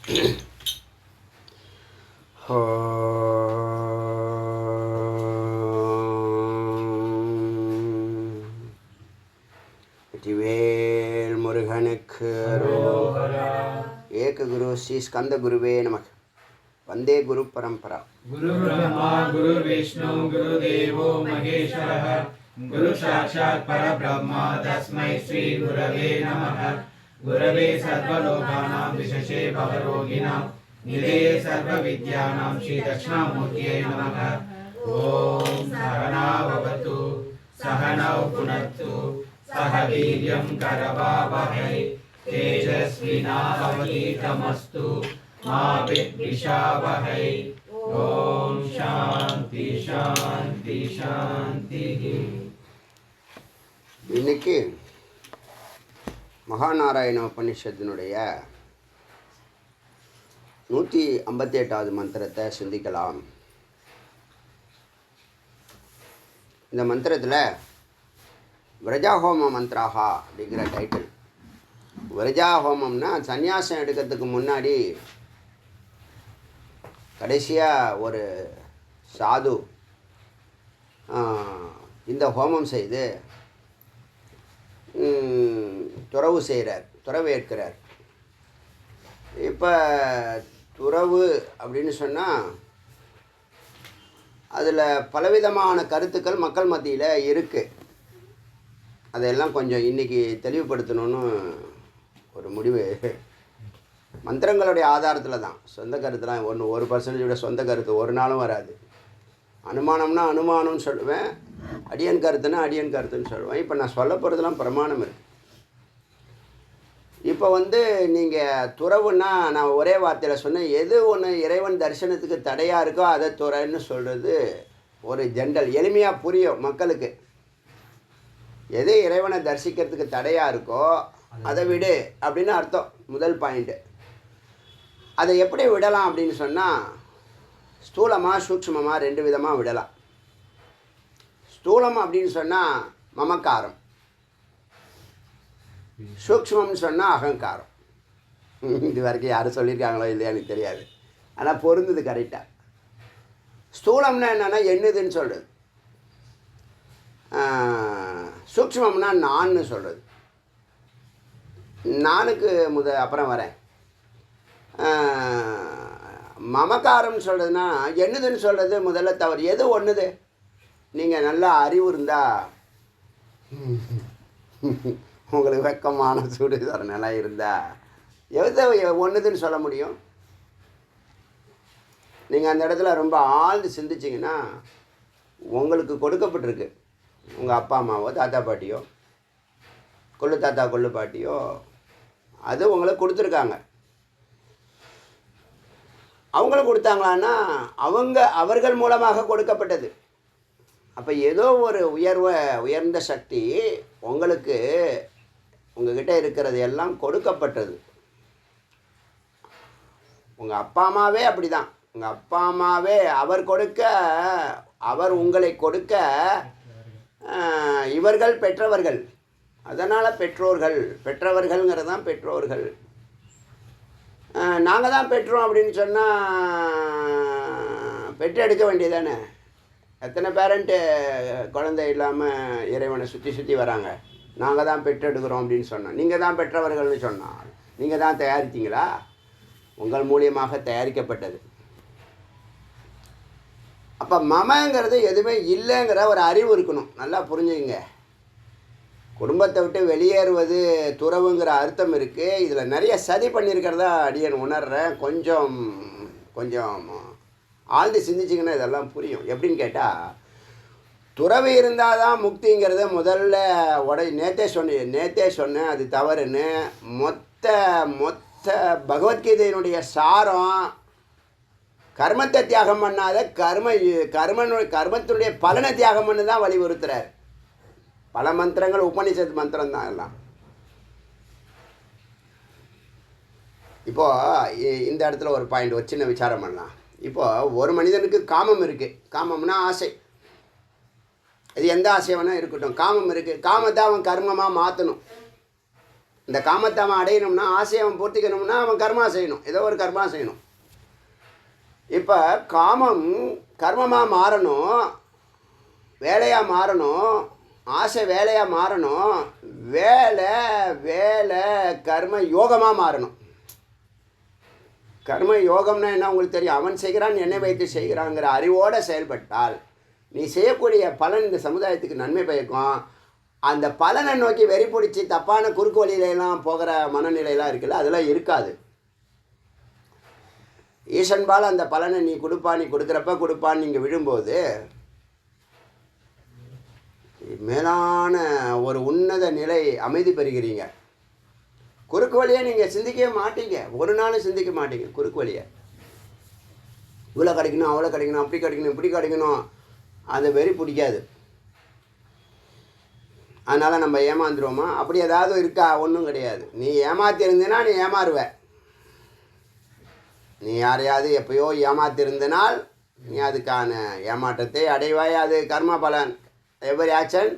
வெற்றிவேல் முருகனுக்கு ஏக குரு ஸ்ரீ ஸ்கந்த குருவே நமக. வந்தே குரு பரம்பரா. குரு பிரம்மா குரு விஷ்ணு குரு தேவோ மகேஸ்வரः குரு சாட்சாத் பரபிரம்மா தஸ்மை ஸ்ரீ குரவே நமः. குரவே சர்வலோகானாம் விசேஷே பவரோகிணாம் நிதயே சர்வ வித்யானாம் ஸ்ரீ தட்சிணாமூர்த்தியே நமः. ஓம் சகனாவவது சகனௌ புனத்து சக வீர்யம் கரவாவஹை தேஜஸ்வினாவதீதமஸ்து மா வித்விஷாவஹை. ஓம் சாந்தி சாந்தி சாந்தி. இன்னைக்கு மகாநாராயண உபனிஷத்தினுடைய 158வது மந்திரத்தை சிந்திக்கலாம். இந்த மந்திரத்தில் விரஜாஹோம மந்த்ராஹா அப்படிங்கிற டைட்டில். விரஜாஹோமம்னா சந்நியாசம் எடுக்கிறதுக்கு முன்னாடி கடைசியாக ஒரு சாது இந்த ஹோமம் செய்து துறவு செய்கிறார், துறவு ஏற்கிறார். இப்போ துறவு அப்படின்னு சொன்னால் அதில் பலவிதமான கருத்துக்கள் மக்கள் மத்தியில் இருக்குது. அதையெல்லாம் கொஞ்சம் இன்றைக்கி தெளிவுபடுத்தணும்னு ஒரு முடிவு. மந்திரங்களுடைய ஆதாரத்தில் தான். சொந்த கருத்துலாம் 1% சொந்த கருத்து ஒரு நாளும் வராது. அனுமானம்னா அனுமானம்னு சொல்லுவேன், அடியன் கருத்துன்னா அடியன் கருத்துன்னு சொல்லுவேன். இப்போ நான் சொல்ல போகிறதுலாம் பிரமாணம் இருக்குது. இப்போ நீங்கள் துறவுன்னா நான் ஒரே வார்த்தையில் சொன்னேன், எது ஒன்று இறைவன் தரிசனத்துக்கு தடையாக இருக்கோ அதை துறைன்னு சொல்கிறது ஒரு ஜென்ரல், எளிமையாக புரியும் மக்களுக்கு. எது இறைவனை தரிசிக்கிறதுக்கு தடையாக இருக்கோ அதை விடு அப்படின்னு அர்த்தம். முதல் பாயிண்ட்டு. அதை எப்படி விடலாம் அப்படின்னு சொன்னால் ஸ்தூலமாக சூக்ஷ்மமாக 2 விதமாக விடலாம். ஸ்தூலம் அப்படின்னு சொன்னால் மமக்காரம், சூக்ஷ்மம்னு சொன்னால் அகங்காரம். இது வரைக்கும் யாரும் சொல்லியிருக்காங்களோ இல்லையா எனக்கு தெரியாது, ஆனால் பொருந்தது கரெக்டாக. ஸ்தூலம்னா என்னென்னா எண்ணுதுன்னு சொல்கிறது, சூக்ஷ்மம்னா நான்னு சொல்கிறது. நானுக்கு அப்புறம் வரேன். மமக்காரம்னு சொல்கிறதுனா என்னதுன்னு சொல்கிறது முதல்ல தவறு. எது ஒன்றுது? நீங்கள் நல்லா அறிவு இருந்தால், உங்களுக்கு வெக்கமான சூடுதர நிலை இருந்தால் எது ஒன்றுதுன்னு சொல்ல முடியும்? நீங்கள் அந்த இடத்துல ரொம்ப ஆழ்ந்து சிந்திச்சிங்கன்னா உங்களுக்கு கொடுக்கப்பட்டிருக்கு. உங்கள் அப்பா அம்மாவோ தாத்தா பாட்டியோ கொள்ளு தாத்தா கொள்ளு பாட்டியோ அது உங்களுக்கு கொடுத்துருக்காங்க. அவங்களும் கொடுத்தாங்களான்னா அவர்கள் மூலமாக கொடுக்கப்பட்டது. அப்போ ஏதோ ஒரு உயர்ந்த சக்தி உங்களுக்கு உங்ககிட்ட இருக்கிறது எல்லாம் கொடுக்கப்பட்டது. உங்கள் அப்பா அம்மாவே அப்படி தான். உங்கள் அப்பா அம்மாவே அவர் உங்களை கொடுக்க இவர்கள் பெற்றவர்கள். அதனால் பெற்றவர்கள்ங்கிறது தான் பெற்றோர்கள். நாங்கள் தான் பெற்றோம் அப்படின்னு சொன்னால் பெற்றெடுக்க வேண்டியதானே. எத்தனை பேரண்ட்டு குழந்தை இல்லாமல் இறைவனை சுற்றி வராங்க. நாங்கள் தான் பெற்றெடுக்கிறோம் அப்படின்னு சொன்னோம். நீங்கள் தான் பெற்றவர்கள்னு சொன்னால் நீங்கள் தான் தயாரித்தீங்களா? உங்கள் மூலியமாக தயாரிக்கப்பட்டது. அப்போ மமங்கிறது எதுவுமே இல்லைங்கிற ஒரு அறிவு இருக்கணும். நல்லா புரிஞ்சுங்க. குடும்பத்தை விட்டு வெளியேறுவது துறவுங்கிற அர்த்தம் இருக்குது. இதில் நிறைய சதி பண்ணியிருக்கிறதா அடியன் உணர்கிறேன். கொஞ்சம் ஆழ்ந்து சிந்திச்சிங்கன்னா இதெல்லாம் புரியும். எப்படின்னு கேட்டால், துறவு இருந்தால் தான் முக்திங்கிறத முதல்ல நேற்றே சொன்னேன் அது தவறுன்னு. மொத்த பகவத்கீதையினுடைய சாரம் கர்மத்தை தியாகம் பண்ணாத கர்மத்தினுடைய பலனை தியாகம் பண்ண தான் வலியுறுத்துறார். பல மந்திரங்கள் உபனிஷத் மந்திரம் தான் எல்லாம். இப்போது இந்த இடத்துல ஒரு பாயிண்ட் ஒரு சின்ன விசாரம் பண்ணலாம். இப்போது ஒரு மனிதனுக்கு காமம் இருக்குது. காமம்னா ஆசை. இது எந்த ஆசை வேணால் இருக்கட்டும். காமம் இருக்குது. காமத்தை அவன் கர்மமாக மாற்றணும். இந்த காமத்தை அவன் அடையணும்னா, ஆசையை அவன் பூர்த்திக்கணும்னா அவன் கர்மா செய்யணும், ஏதோ ஒரு கர்மா செய்யணும். இப்போ காமம் கர்மமாக மாறணும், வேலையாக மாறணும், ஆசை வேலையாக மாறணும், வேலை வேலை கர்ம யோகமாக மாறணும். கர்ம யோகம்னா என்ன உங்களுக்கு தெரியும்? அவன் செய்கிறான், என்னை வைத்து செய்கிறாங்கிற அறிவோடு செயல்பட்டால் நீ செய்யக்கூடிய பலன் இந்த சமுதாயத்துக்கு நன்மை பயக்கும். அந்த பலனை நோக்கி வெறி பிடிச்சி தப்பான குறுக்கு வழியிலெல்லாம் போகிற மனநிலையெல்லாம் இருக்குல்ல, அதெல்லாம் இருக்காது. ஈசன்பால் அந்த பலனை நீ கொடுப்பான், நீ கொடுக்குறப்ப கொடுப்பான்னு நீங்கள் விழும்போது மேலான ஒரு உன்னத நிலை அமைதி பெறுகிறீங்க. குறுக்கு வழியை நீங்கள் சிந்திக்கவே மாட்டீங்க, ஒரு நாளும் சிந்திக்க மாட்டீங்க. குறுக்கு வழியை இவ்வளோ கிடைக்கணும், அவ்வளோ கிடைக்கணும், அப்படி கிடைக்கணும், இப்படி கிடைக்கணும், அந்த வெறி பிடிக்காது. அதனால் நம்ம ஏமாந்துருவோமா? அப்படி ஏதாவது இருக்கா? ஒன்றும் கிடையாது. நீ ஏமாத்திருந்தேன்னா நீ ஏமாறுவ. நீ யாரையாவது எப்பயோ ஏமாத்திருந்தனால் நீ அதுக்கான ஏமாற்றத்தை அடைவாய். அது கர்ம பலன். Every action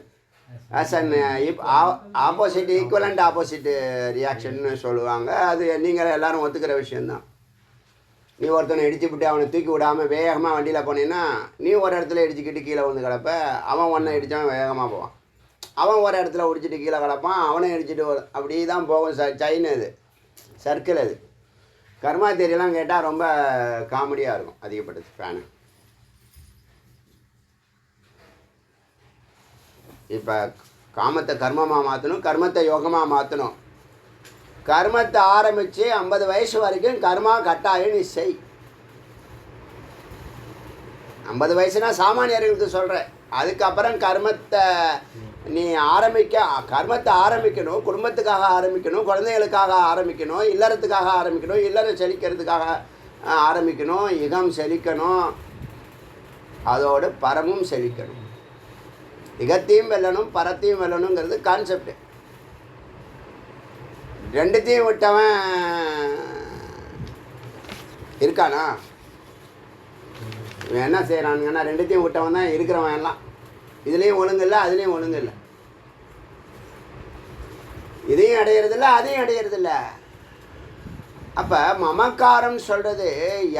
has an opposite equivalent opposite ரியாக்ஷன்னு சொல்லுவாங்க. அது நீங்கள் எல்லோரும் ஒத்துக்கிற விஷயந்தான். நீ ஒருத்தனை இடிச்சுவிட்டு அவனை தூக்கி விடாமல் வேகமாக வண்டியில் போனீங்கன்னா நீ ஒரு இடத்துல இடிச்சுக்கிட்டு கீழே வந்து கிடப்ப, அவன் ஒன்றை இடித்தவன் வேகமாக போவான். அவன் ஒரு இடத்துல உடிச்சிட்டு கீழே கிடப்பான், அவனை இடிச்சிட்டு அப்படி தான் போகும். செயின் அது, சர்க்கிள் அது. கர்மா தேரியெல்லாம் கேட்டால் ரொம்ப காமெடியாக இருக்கும். அதிகப்பட்டது ஃபேனு. இப்போ காமத்தை கர்மமாக மாற்றணும், கர்மத்தை யோகமாக மாற்றணும். கர்மத்தை ஆரம்பித்து 50 வயசு வரைக்கும் கர்மா கட்டாயம் நீ செய். 50 வயசுனா சாமானியர்களுக்கு சொல்கிறேன். அதுக்கப்புறம் கர்மத்தை நீ கர்மத்தை ஆரம்பிக்கணும். குடும்பத்துக்காக ஆரம்பிக்கணும், குழந்தைகளுக்காக ஆரம்பிக்கணும், இல்லறத்துக்காக ஆரம்பிக்கணும், இல்லறம் செழிக்கிறதுக்காக ஆரம்பிக்கணும், இகம் செழிக்கணும், அதோடு பரமும் செழிக்கணும். இகத்தையும் வெல்லணும், பரத்தையும் வெல்லணுங்கிறது கான்செப்டு. ரெண்டுத்தையும் விட்டவன் இருக்கானா? இவன் என்ன செய்கிறானுங்கன்னா ரெண்டுத்தையும் விட்டவன் தான் இருக்கிறவன் எல்லாம். இதுலேயும் ஒழுங்கு இல்லை, அதுலேயும் ஒழுங்கு இல்லை. இதையும் அடையிறதில்ல, அதையும் அடையிறதில்ல. அப்போ மமக்காரம் சொல்கிறது,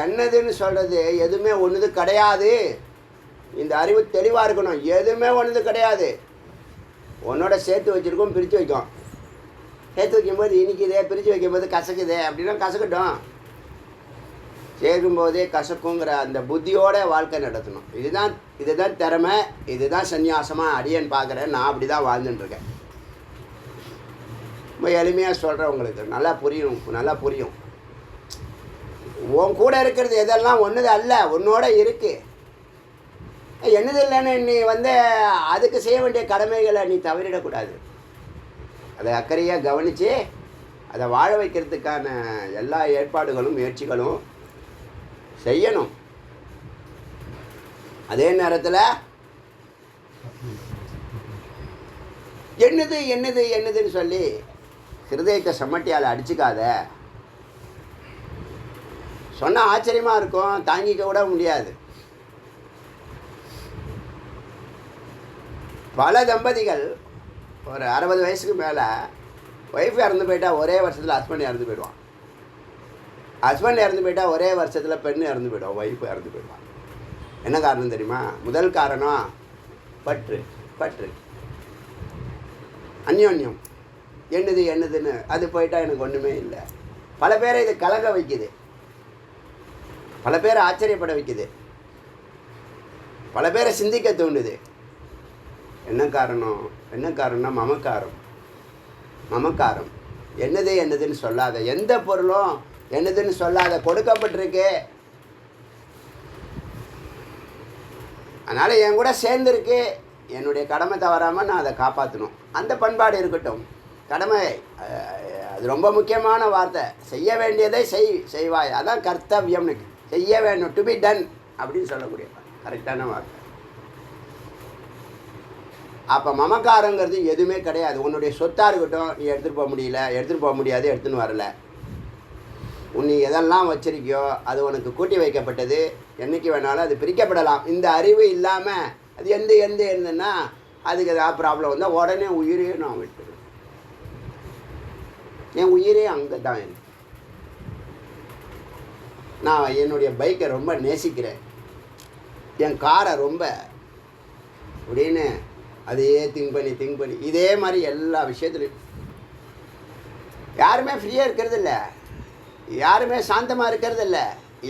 என்னதுன்னு சொல்கிறது எதுவுமே ஒன்றுது கிடையாது. இந்த அறிவு தெளிவாக இருக்கணும். எதுவுமே ஒன்றுது கிடையாது. உன்னோட சேர்த்து வச்சுருக்கோம், பிரித்து வைக்கும். சேர்த்து வைக்கும்போது இனிக்குதே, பிரித்து வைக்கும்போது கசக்குதே அப்படின்னா கசக்கட்டும். சேர்க்கும்போதே கசக்குங்கிற அந்த புத்தியோட வாழ்க்கை நடத்தணும். இதுதான் திறமை, இதுதான் சந்நியாசமாக அடியேன்னு பார்க்குறேன். நான் அப்படி தான் வாழ்ந்துட்டுருக்கேன். ரொம்ப எளிமையாக சொல்கிறேன், உங்களுக்கு நல்லா புரியும். உன் கூட இருக்கிறது எதெல்லாம் ஒன்றுது அல்ல, உன்னோட இருக்குது. என்னது இல்லைன்னு நீ அதுக்கு செய்ய வேண்டிய கடமைகளை நீ தவறிடக்கூடாது. அதை அக்கறையாக கவனித்து அதை வாழ வைக்கிறதுக்கான எல்லா ஏற்பாடுகளும் முயற்சிகளும் செய்யணும். அதே நேரத்தில் என்னதுன்னு சொல்லி ஹிருதயத்தை சம்மட்டியால் அடிச்சுக்காத. சொன்னால் ஆச்சரியமாக இருக்கும், தாங்கிக்க கூட முடியாது. பல தம்பதிகள் ஒரு 60 வயசுக்கு மேலே ஒய்ஃப் இறந்து போயிட்டால் ஒரே வருஷத்தில் ஹஸ்பண்ட் இறந்து போயிடுவான். ஹஸ்பண்ட் இறந்து போயிட்டால் ஒரே வருஷத்தில் பெண்ணு இறந்து போயிடுவான், ஒய்ஃபு இறந்து போயிடுவான். என்ன காரணம் தெரியுமா? முதல் காரணம் பற்று, அந்யோன்யம். என்னதுன்னு அது போயிட்டால் எனக்கு ஒன்றுமே இல்லை. பல பேரை இது கலங்க வைக்குது, பல பேரை ஆச்சரியப்பட வைக்குது, பல பேரை சிந்திக்க தூண்டுது. என்ன காரணம்னா மமக்காரம். என்னதுன்னு சொல்லாத, எந்த பொருளும் என்னதுன்னு சொல்லாத, கொடுக்கப்பட்டிருக்கு. அதனால் என் கூட சேர்ந்துருக்கு, என்னுடைய கடமை தவறாமல் நான் அதை காப்பாற்றணும். அந்த பண்பாடு இருக்கட்டும். கடமை அது ரொம்ப முக்கியமான வார்த்தை. செய்ய வேண்டியதை செய்வாய், அதான் கர்த்தவியம்னு. செய்ய வேணும், டு பி டன் அப்படின்னு சொல்லக்கூடிய கரெக்டான வார்த்தை. அப்போ மமக்காரங்கிறது எதுவுமே கிடையாது. உன்னுடைய சொத்தாக இருக்கட்டும், நீ எடுத்துகிட்டு போக முடியாது, எடுத்துன்னு வரல. நீ எதெல்லாம் வச்சிருக்கியோ அது உனக்கு கூட்டி வைக்கப்பட்டது. என்றைக்கு வேணாலும் அது பிரிக்கப்படலாம். இந்த அறிவு இல்லாமல் அது இருந்துன்னா அதுக்கு ஏதாவது ப்ராப்ளம் வந்தால் உடனே உயிரையும் நான் விட்டுருவேன். என் உயிரே அங்கே தான். நான் என்னுடைய பைக்கை ரொம்ப நேசிக்கிறேன், என் காரை ரொம்ப அப்படின்னு அதையே திங்க் பண்ணி இதே மாதிரி எல்லா விஷயத்துலையும் யாருமே ஃப்ரீயாக இருக்கிறது இல்லை, யாருமே சாந்தமாக இருக்கிறது இல்லை,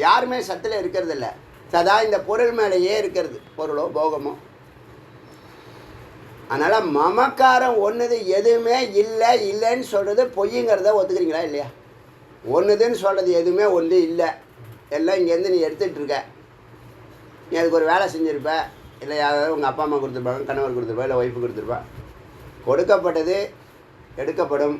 யாருமே சத்தில் இருக்கிறது இல்லை. சதா இந்த பொருள் மேலேயே இருக்கிறது, பொருளோ போகமோ. அதனால் மமக்காரம் ஒன்றுது எதுவுமே இல்லைன்னு சொல்கிறது பொய்யுங்கிறத ஒத்துக்கிறீங்களா இல்லையா? ஒன்றுதுன்னு சொல்கிறது எதுவுமே ஒன்று இல்லை, எல்லாம் இங்கேருந்து நீ எடுத்துகிட்டு இருக்க. நீ அதுக்கு ஒரு வேலை செஞ்சுருப்ப, இல்லை யாராவது உங்கள் அப்பா அம்மா கொடுத்துருப்பாங்க, கணவர் கொடுத்துருப்பா, இல்லை ஒய்ஃபு கொடுத்துருப்பா. கொடுக்கப்பட்டது எடுக்கப்படும்.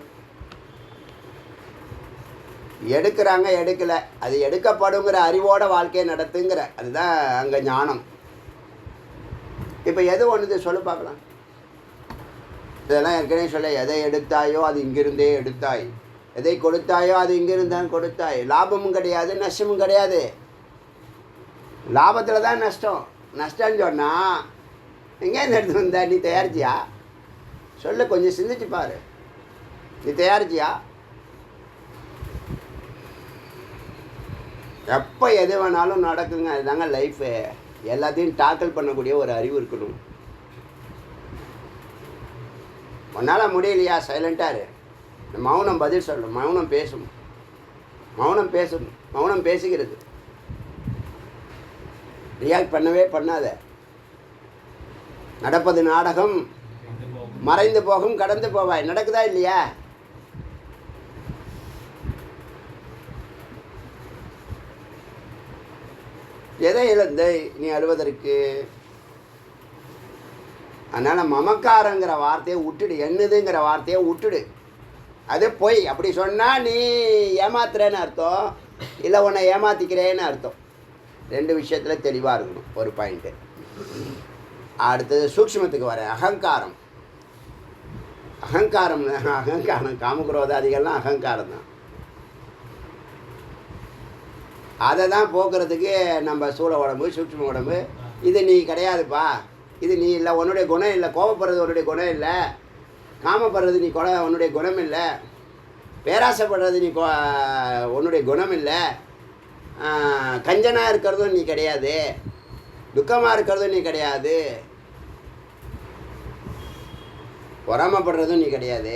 எடுக்கிறாங்க எடுக்கலை, அது எடுக்கப்படுங்கிற அறிவோட வாழ்க்கையை நடத்துங்கிற அதுதான் அங்கே ஞானம். இப்போ எது ஒன்றுது சொல்லு பார்க்கலாம். இதெல்லாம் ஏற்கனவே சொல்ல, எதை எடுத்தாயோ அது இங்கிருந்தே எடுத்தாய், எதை கொடுத்தாயோ அது இங்கிருந்தான் கொடுத்தாய். லாபமும் கிடையாது, நஷ்டமும் கிடையாது. லாபத்தில் தான் நஷ்டம். நஷ்டம்னு சொன்னால் எங்கேருந்து எடுத்து வந்த? நீ தயாரிச்சியா? சொல்ல, கொஞ்சம் சிந்திச்சு பாரு. நீ தயாரிச்சியா? எப்போ எது வேணாலும் நடக்குங்க, அதுதாங்க லைஃபு. எல்லாத்தையும் டாக்கிள் பண்ணக்கூடிய ஒரு அறிவு இருக்கணும். உன்னால் முடியலையா? சைலண்ட்டாக இரு. மௌனம் பதில் சொல்லணும், மௌனம் பேசும், மௌனம் பேசும், மௌனம் பேசுகிறது. ரியாக்ட் பண்ணவே பண்ணாத. நடப்பது நாடகம், மறைந்து போகும், கடந்து போவாய். நடக்குதா இல்லையா? எதை இழந்த நீ அழுவதற்கு? அதனால் மமக்காரங்கிற வார்த்தையை விட்டுடு, என்னதுங்கிற வார்த்தையை விட்டுடு. அது பொய். அப்படி சொன்னால் நீ ஏமாத்துறேன்னு அர்த்தம், இல்லை உன்னை ஏமாற்றிக்கிறேன்னு அர்த்தம். ரெண்டு விஷயத்தில் தெளிவாக இருக்கணும். ஒரு பாயிண்ட்டு. அடுத்தது சூக்ஷ்மத்துக்கு வரேன். அகங்காரம். அகங்காரம் காமக்ரோதாதிகள்லாம் அகங்காரம் தான். அதை தான் போக்குறதுக்கு நம்ம சூழ உடம்பு, சூக்ஷ்ம உடம்பு. இது நீ கிடையாதுப்பா, இது நீ இல்லை, உன்னுடைய குணம் இல்லை. கோபப்படுறது உன்னுடைய குணம் இல்லை, காமப்படுறது நீ உன்னுடைய குணம் இல்லை, பேராசைப்படுறது நீ உன்னுடைய குணம் இல்லை, கஞ்சனாக இருக்கிறதும் நீ கிடையாது, துக்கமாக இருக்கிறதும் நீ கிடையாது, பொறாமப்படுறதும் நீ கிடையாது.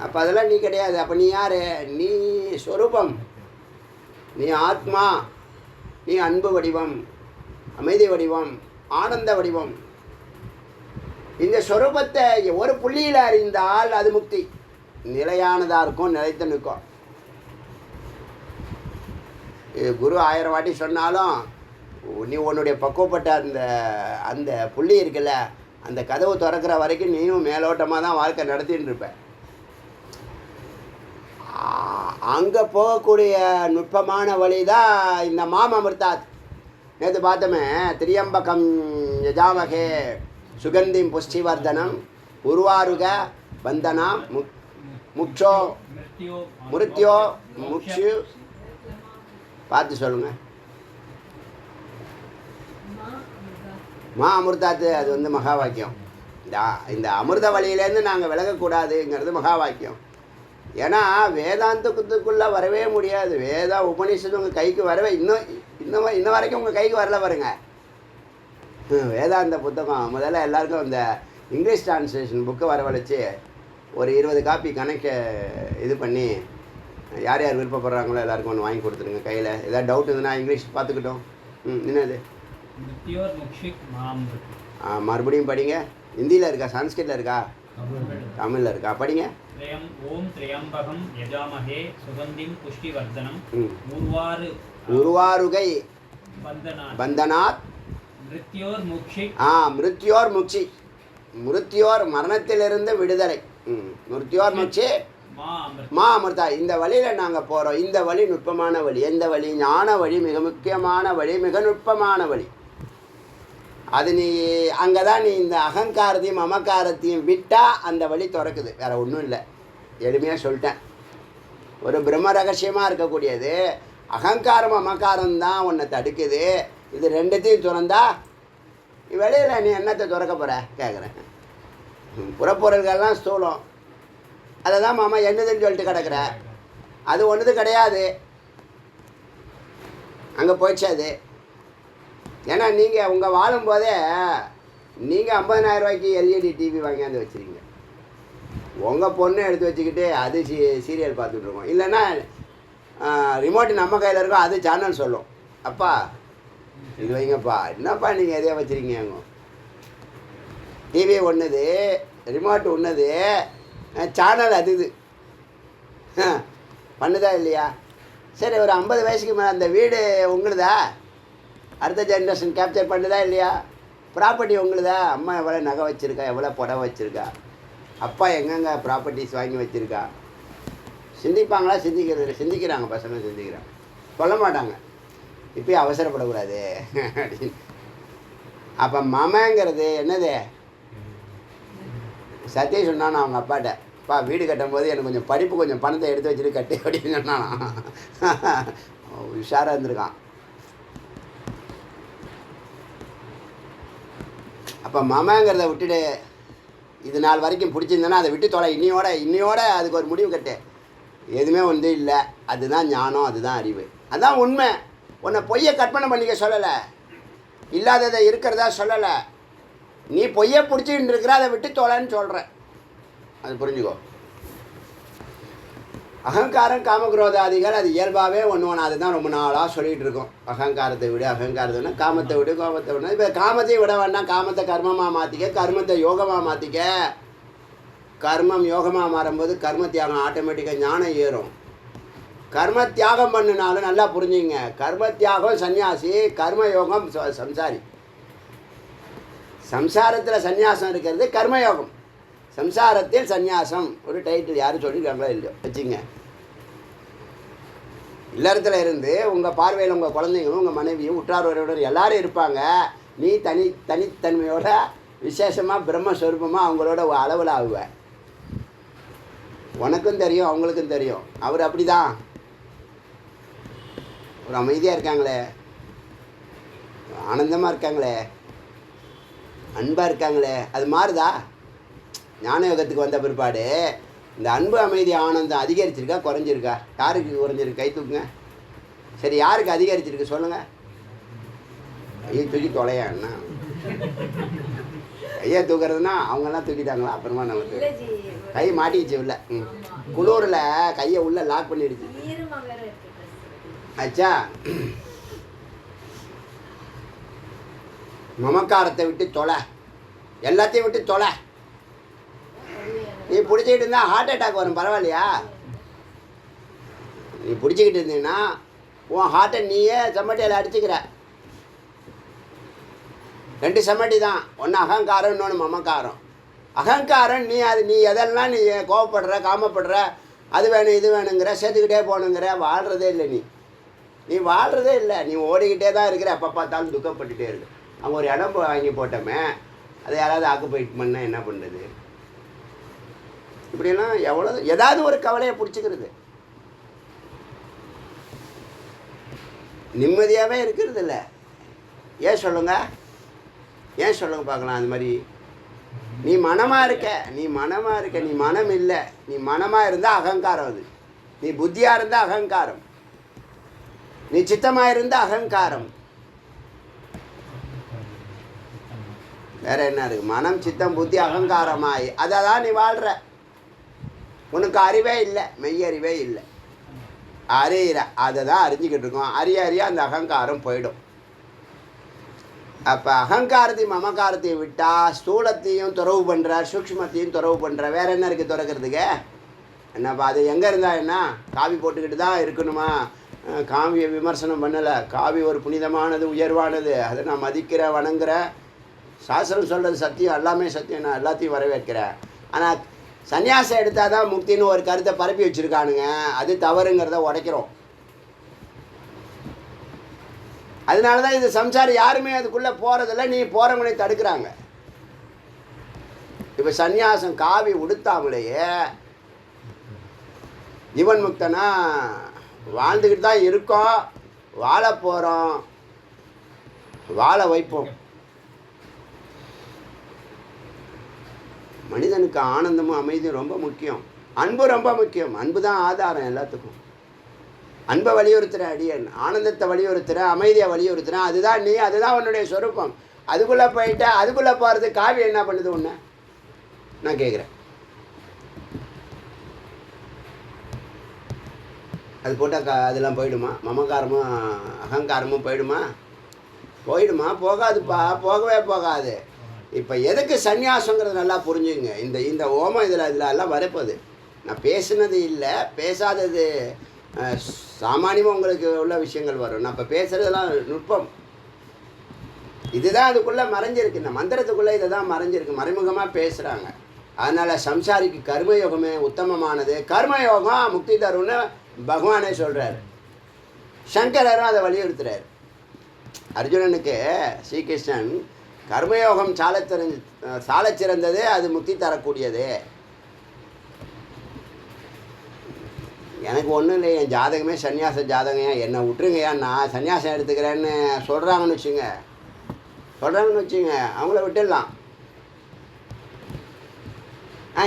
அப்போ அதெல்லாம் நீ கிடையாது. அப்போ நீ யார்? நீ ஸ்வரூபம், நீ ஆத்மா, நீ அன்பு வடிவம், அமைதி வடிவம், ஆனந்த வடிவம். இந்த ஸ்வரூபத்தை ஒரு புள்ளியில் அறிந்தால் அது முக்தி. நிலையானதாக இருக்கும், நிலைத்து நிற்கும். இது குரு 1000 வாட்டி சொன்னாலும் நீ உன்னுடைய பக்குவப்பட்ட அந்த புள்ளி இருக்குல்ல, அந்த கதவு திறக்கிற வரைக்கும் நீயும் மேலோட்டமாக தான் வாழ்க்கை நடத்தின்னு இருப்ப. அங்கே போகக்கூடிய நுட்பமான வழி தான் இந்த மாமமிர்தாத். நேற்று பார்த்தோமே, திரியம்பகம் யஜாமகே சுகந்திம் புஷ்டிவர்தனம் உருவாருக பந்தனா முக்ஷோ மிருத்யோ முக்ஷு. பார்த்து சொல்லுங்கள். மா அமிர்தாத்து, அது வந்து மகா வாக்கியம். இந்த அமிர்த வழியிலேருந்து நாங்கள் விலகக்கூடாதுங்கிறது மகா வாக்கியம். ஏன்னா வேதாந்தத்துக்குள்ளே வரவே முடியாது. வேதா உபநிஷத்து உங்கள் கைக்கு வரவே இன்ன வரைக்கும் உங்கள் கைக்கு வரல பாருங்க. வேதாந்த புத்தகம் முதல்ல எல்லாருக்கும் இந்த இங்கிலீஷ் டிரான்ஸ்லேஷன் புக்கை வரவழைச்சி ஒரு 20 காப்பி கணக்கு இது பண்ணி யார் யார் விருப்பப்படுறாங்களோ எல்லாருக்கும் ஒன்று வாங்கி கொடுத்துருங்க கையில். ஏதாவது டவுட் இருந்ததுன்னா இங்கிலீஷ் பார்த்துக்கிட்டோம். என்னது மறுபடியும் படிங்க. ஹிந்தியில் இருக்கா, சான்ஸ்கிரிட்டில் இருக்கா, தமிழில் இருக்கா? படிங்க. ஓம் திரியம்பகம் யஜாமஹே சுகந்திம் புஷ்டிவர்தனம் உருவாருகை பந்தனாத் மிருத்யோர் முக்ஷி. மிருத்யோர் முக்ஷி. மிருத்யோர் மரணத்திலிருந்து விடுதலை. மிருத்யோர் முக்ஷி மா அமிர்தா. இந்த வழியில் நாங்கள் போகிறோம். இந்த வழி நுட்பமான வழி. எந்த வழி? ஞான வழி. மிக முக்கியமான வழி, மிக நுட்பமான வழி. அது நீ அங்கே தான் நீ இந்த அகங்காரத்தையும் மமக்காரத்தையும் விட்டால் அந்த வழி திறக்குது. வேறு ஒன்றும் இல்லை. எளிமையாக சொல்லிட்டேன். ஒரு பிரம்ம ரகசியமாக இருக்கக்கூடியது அகங்காரம் மமக்காரம் தான் உன்னை தடுக்குது. இது ரெண்டுத்தையும் திறந்தா வெளியில் நீ என்னத்தை திறக்க போகிற கேட்குறேன். புறப்பொருள்கள்லாம் ஸ்தூலம், அதை தான் மாமா என்னதுன்னு சொல்லிட்டு கிடக்குற. அது ஒன்றுது கிடையாது, அங்கே போயிடுச்சு அது. ஏன்னா நீங்கள் உங்கள் வாழும்போதே நீங்கள் 50,000 ரூபாய்க்கு எல்இடி டிவி வாங்கியாந்து வச்சுருக்கீங்க. உங்கள் பொண்ணை எடுத்து வச்சுக்கிட்டு அது சீரியல் பார்த்துட்ருக்கோம். இல்லைன்னா ரிமோட்டு நம்ம கையில் இருக்கோம், அது சேனல் சொல்லும், அப்பா இது வைங்கப்பா, என்னப்பா நீங்கள் எதையா வச்சுருக்கீங்க. டிவி ஒன்றுது, ரிமோட் ஒன்றுது, சேனல் அது இது பண்ணுதா இல்லையா? சரி, ஒரு 50 வயசுக்கு மேலே அந்த வீடு உங்களுதா? அடுத்த ஜென்ரேஷன் கேப்சர் பண்ணுதா இல்லையா? ப்ராப்பர்ட்டி உங்களுதா? அம்மா எவ்வளோ நகை வச்சுருக்கா, எவ்வளோ புடவை வச்சுருக்கா, அப்பா எங்கெங்க ப்ராப்பர்ட்டிஸ் வாங்கி வச்சுருக்கா? சிந்திப்பாங்களா? சிந்திக்கிறாங்க, பசங்க சிந்திக்கிறாங்க, சொல்ல மாட்டாங்க. இப்போயும் அவசரப்படக்கூடாது அப்படின்னு. அப்போ மமங்கிறது என்னது? சத்தியம் சொன்னான் அவங்க அப்பாட்ட, அப்பா வீடு கட்டும்போது எனக்கு கொஞ்சம் படிப்பு, கொஞ்சம் பணத்தை எடுத்து வச்சுட்டு கட்டு அப்படின்னு சொன்னானா. உஷாராக இருந்திருக்கான். அப்போ மமங்கிறத விட்டுட்டு இது நாள் வரைக்கும் பிடிச்சிருந்தேன்னா அதை விட்டு தொலை. இன்னையோட அதுக்கு ஒரு முடிவு கட்டு. எதுவுமே வந்து இல்லை, அதுதான் ஞானம், அதுதான் அறிவு, அதுதான் உண்மை. உன்னை பொய்யை கற்பனை பண்ணிக்க சொல்லலை, இல்லாததை இருக்கிறதா சொல்லலை. நீ பொய்யை பிடிச்சிக்கிட்டு இருக்கிற, அதை விட்டு தொலைன்னு சொல்கிற. அது புரிஞ்சுக்கோ. அகங்காரம் காமக்ரோதாதிகள் அது இயல்பாகவே ஒன்று அதுதான் ரொம்ப நாளாக சொல்லிகிட்டு இருக்கோம். அகங்காரத்தை விட, அகங்காரத்தை விட, காமத்தை விட, கோபத்தை விட. இப்போ காமத்தை விட வேண்டாம், காமத்தை கர்மமாக மாற்றிக்க, கர்மத்தை யோகமாக மாற்றிக்க. கர்மம் யோகமாக மாறும்போது கர்ம தியாகம் ஆட்டோமேட்டிக்காக ஞானம் ஏறும். கர்ம தியாகம் பண்ணினாலும் நல்லா புரிஞ்சுங்க, கர்ம தியாகம் சன்னியாசி, கர்ம யோகம் சம்சாரி. சம்சாரத்தில் சந்நியாசம் இருக்கிறது கர்மயோகம், சம்சாரத்தில் சந்நியாசம். ஒரு டைட்டில் யாரும் சொல்லியிருக்காங்களோ இல்லையோ வச்சுங்க. இல்லறத்தில் இருந்து உங்கள் பார்வையில் உங்கள் குழந்தைங்களும் உங்கள் மனைவியும் உற்றார் உறவினர் எல்லாரும் இருப்பாங்க. நீ தனித்தன்மையோட விசேஷமாக பிரம்மஸ்வரூபமாக அவங்களோட அளவில் ஆகுவ. உனக்கும் தெரியும், அவங்களுக்கும் தெரியும். அவர் அப்படி தான் ஒரு அமைதியாக இருக்காங்களே, ஆனந்தமாக இருக்காங்களே, அன்பாக இருக்காங்களே. அது மாறுதா? ஞான யோகத்துக்கு வந்த பிற்பாடு இந்த அன்பு, அமைதி, ஆனந்தம் அதிகரிச்சிருக்கா குறைஞ்சிருக்கா? யாருக்கு குறைஞ்சிருக்கு? கை தூக்குங்க. சரி, யாருக்கு அதிகரிச்சிருக்கு சொல்லுங்கள். கையை தூக்கி தொலையாண்ணா. கையை தூக்குறதுனா அவங்கெல்லாம் தூக்கிட்டாங்களா? அப்புறமா நமக்கு கை மாட்டிக்கிச்சு உள்ள. குளூரில் கையை உள்ள லாக் பண்ணிடுச்சு. ஆச்சா, மமக்காரத்தை விட்டு தொலை, எல்லாத்தையும் விட்டு தொலை. நீ பிடிச்சிக்கிட்டு இருந்தா ஹார்ட் அட்டாக் வரும், பரவாயில்லையா? நீ பிடிச்சிக்கிட்டு இருந்தீங்கன்னா உன் ஹார்ட்டை நீயே செம்மட்டியில் அடிச்சுக்கிற. 2 செம்மட்டி தான், ஒன்று அகங்காரம், இன்னொன்று மமக்காரம். அகங்காரம் நீ எதெல்லாம் நீ கோவப்படுற, காமப்படுற, அது வேணும் இது வேணுங்கிற, சேர்த்துக்கிட்டே போகணுங்கிற, வாழ்கிறதே இல்லை. நீ வாழ்கிறதே இல்லை, நீ ஓடிக்கிட்டே தான் இருக்கிற. எப்போ பார்த்தாலும் துக்கப்பட்டுகிட்டே இருக்கு. அவங்க ஒரு இடம் வாங்கி போட்டோமே, அதை யாராவது ஆக்குபைட் பண்ணால் என்ன பண்ணுறது? இப்படியெல்லாம் எவ்வளோ ஏதாவது ஒரு கவலையை பிடிச்சிக்கிறது. நிம்மதியாகவே இருக்கிறது இல்லை. ஏன் சொல்லுங்க, ஏன் சொல்லுங்க பார்க்கலாம். அது மாதிரி நீ மனமாக இருக்க, நீ மனம் இல்லை. நீ மனமாக இருந்தால் அகங்காரம், அது நீ புத்தியாக இருந்தால் அகங்காரம், நீ சித்தமாக இருந்தால் அகங்காரம். வேற என்ன இருக்குது? மனம், சித்தம், புத்தி, அகங்காரமாய் அதை தான் நீ வாழ்கிற. உனக்கு அறிவே இல்லை, மெய்யறிவே இல்லை. அறிகிற அதை தான் அறிஞ்சிக்கிட்டு இருக்கோம். அறிய அந்த அகங்காரம் போயிடும். அப்போ அகங்காரத்தையும் மமக்காரத்தையும் விட்டால் ஸ்தூலத்தையும் துறவு பண்ணுற, சூக்ஷ்மத்தையும் துறவு பண்ணுற. வேறு என்ன இருக்குது துறக்கிறதுக்கு? என்னப்பா அது எங்கே இருந்தால் என்ன? காவி போட்டுக்கிட்டு தான் இருக்கணுமா? காவியை விமர்சனம் பண்ணலை. காவி ஒரு புனிதமானது, உயர்வானது, அதை நான் மதிக்கிறேன், வணங்குறேன். சாஸ்திரம் சொல்கிறது சத்தியம், எல்லாமே சத்தியம், நான் எல்லாத்தையும் வரவேற்கிறேன். ஆனால் சன்னியாசம் எடுத்தால் தான் முக்தின்னு ஒரு கருத்தை பரப்பி வச்சுருக்கானுங்க. அது தவறுங்கிறத உடைக்கிறோம். அதனால தான் இது சம்சாரி யாருமே அதுக்குள்ளே போகிறதில்ல. நீ போகிறவங்களை தடுக்கிறாங்க. இப்போ சந்நியாசம் காவி உடுத்தாமலேயே ஜீவன் முக்தனா வாழ்ந்துக்கிட்டு தான் இருக்கோம், வாழ போகிறோம், வாழ வைப்போம். மனிதனுக்கு ஆனந்தமும் அமைதியும் ரொம்ப முக்கியம். அன்பு ரொம்ப முக்கியம். அன்பு தான் ஆதாரம் எல்லாத்துக்கும். அன்பை வலியுறுத்துகிறேன் அடியன், ஆனந்தத்தை வலியுறுத்துகிறேன், அமைதியை வலியுறுத்துகிறேன். அதுதான் நீ, அதுதான் உன்னுடைய சொரூபம். அதுக்குள்ளே போயிட்டா அதுக்குள்ளே போகிறது காவியம் என்ன பண்ணுது ஒன்று நான் கேட்குறேன். அது போட்டால் அதெல்லாம் போயிடுமா? மமகாரமும் அகங்காரமும் போயிடுமா? போகாதுப்பா, போகவே போகாது. இப்போ எதுக்கு சந்நியாசங்கிறது நல்லா புரிஞ்சுங்க. இந்த ஓமம் இதில் எல்லாம் வரப்போகுது. நான் பேசுனது இல்லை, பேசாதது சாமானியமாக உங்களுக்கு உள்ள விஷயங்கள் வரும். நான் இப்போ பேசுகிறதெல்லாம் நுட்பம். இதுதான் அதுக்குள்ளே மறைஞ்சிருக்கு. இந்த மந்திரத்துக்குள்ளே இதை தான் மறைஞ்சிருக்கு. மறைமுகமாக பேசுகிறாங்க. அதனால் சம்சாரிக்கு கர்மயோகமே உத்தமமானது. கர்மயோகம் முக்தி தரும்னு பகவானே சொல்கிறார். சங்கரரும் அதை வலியுறுத்துறார். அர்ஜுனனுக்கு ஸ்ரீகிருஷ்ணன் கர்மயோகம் சாலச் சிறந்தது, அது முக்தி தரக்கூடியது. எனக்கு ஒன்றும் இல்லை, என் ஜாதகமே சன்னியாச ஜாதகம், என்னை விட்டுருங்கய்யா, நான் சன்னியாசம் எடுத்துக்கிறேன்னு சொல்கிறாங்கன்னு வச்சுங்க, அவங்கள விட்டுடலாம்.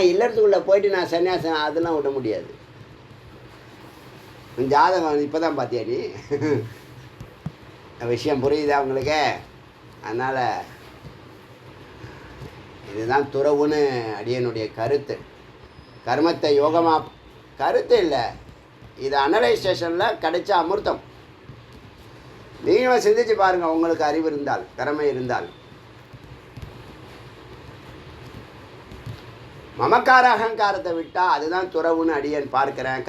இல்லறதுக்குள்ளே போயிட்டு நான் சன்னியாசம் அதெல்லாம் விட முடியாது. ஜாதகம் இப்போ தான் பார்த்தியா நீ? விஷயம் புரியுதா உங்களுக்கு? அதனால் இதுதான் துறவுன்னு அடியனுடைய கருத்து. கர்மத்தை யோகமாக கருத்து இல்லை, இது அனலைசேஷனில் கிடைச்ச அமிர்தம். நீங்களும் சிந்திச்சு பாருங்கள், உங்களுக்கு அறிவு இருந்தால், திறமை இருந்தால். மமக்கார அகங்காரத்தை விட்டால் அதுதான் துறவுன்னு அடியன் பார்க்குறேன்.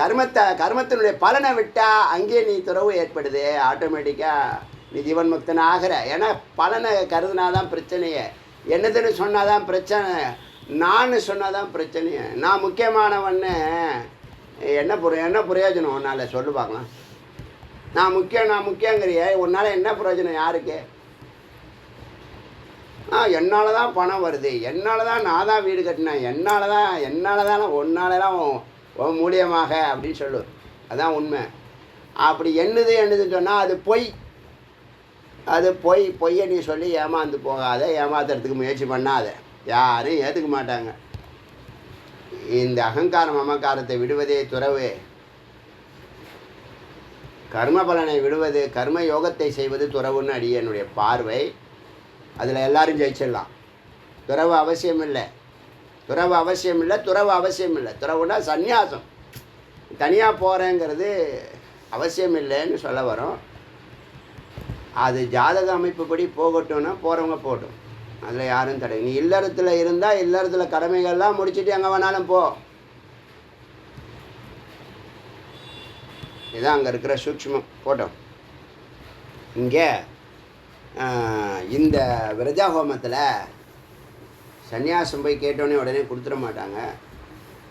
கர்மத்தினுடைய பலனை விட்டால் அங்கேயே நீ துறவு ஏற்படுது. ஆட்டோமேட்டிக்காக நீ ஜீவன் முக்தன் ஆகிற. ஏன்னா பலனை கருதுனா தான் பிரச்சனையே. என்னதுன்னு சொன்னால் தான் பிரச்சனை, நான் சொன்னால் தான் பிரச்சனையே. நான் முக்கியமானவன்னு என்ன பிரயோஜனம் உன்னால் சொல்லு பார்க்கலாம். நான் முக்கியங்கிறிய, உன்னால் என்ன பிரயோஜனம் யாருக்கு? என்னால் தான் பணம் வருது, என்னால் தான் நான் தான் வீடு கட்டினேன், என்னால் தான் உன்னாலலாம் உன் மூலியமாக அப்படின்னு சொல்லு. அதுதான் உண்மை. அப்படி என்னதுன்னு சொன்னால் அது பொய்யை நீ சொல்லி ஏமாந்து போகாத, ஏமாத்துறதுக்கு முயற்சி பண்ணாத. யாரும் ஏற்றுக்க மாட்டாங்க. இந்த அகங்காரம் மமக்காரத்தை விடுவதே துறவு. கர்ம பலனை விடுவது, கர்ம யோகத்தை செய்வது துறவுன்னு அடியனுடைய பார்வை. அதில் எல்லாரும் ஜெயிச்சிடலாம். துறவு அவசியம் இல்லை. துறவுனா சந்நியாசம். தனியாக போகிறேங்கிறது அவசியம் இல்லைன்னு சொல்ல வரோம். அது ஜாதக அமைப்புப்படி போகட்டும்னா போகிறவங்க போகட்டும், அதில் யாரும் தடை. நீ இல்லறத்தில் இருந்தால் இல்லறத்தில் கடமைகள்லாம் முடிச்சுட்டு எங்கே வேணாலும் போ. இதுதான் அங்கே இருக்கிற சூக்ஷ்மம். போட்டோம். இங்கே இந்த விரஜா ஹோமத்தில் சன்னியாசம் போய் கேட்டோன்னே உடனே கொடுத்துட மாட்டாங்க.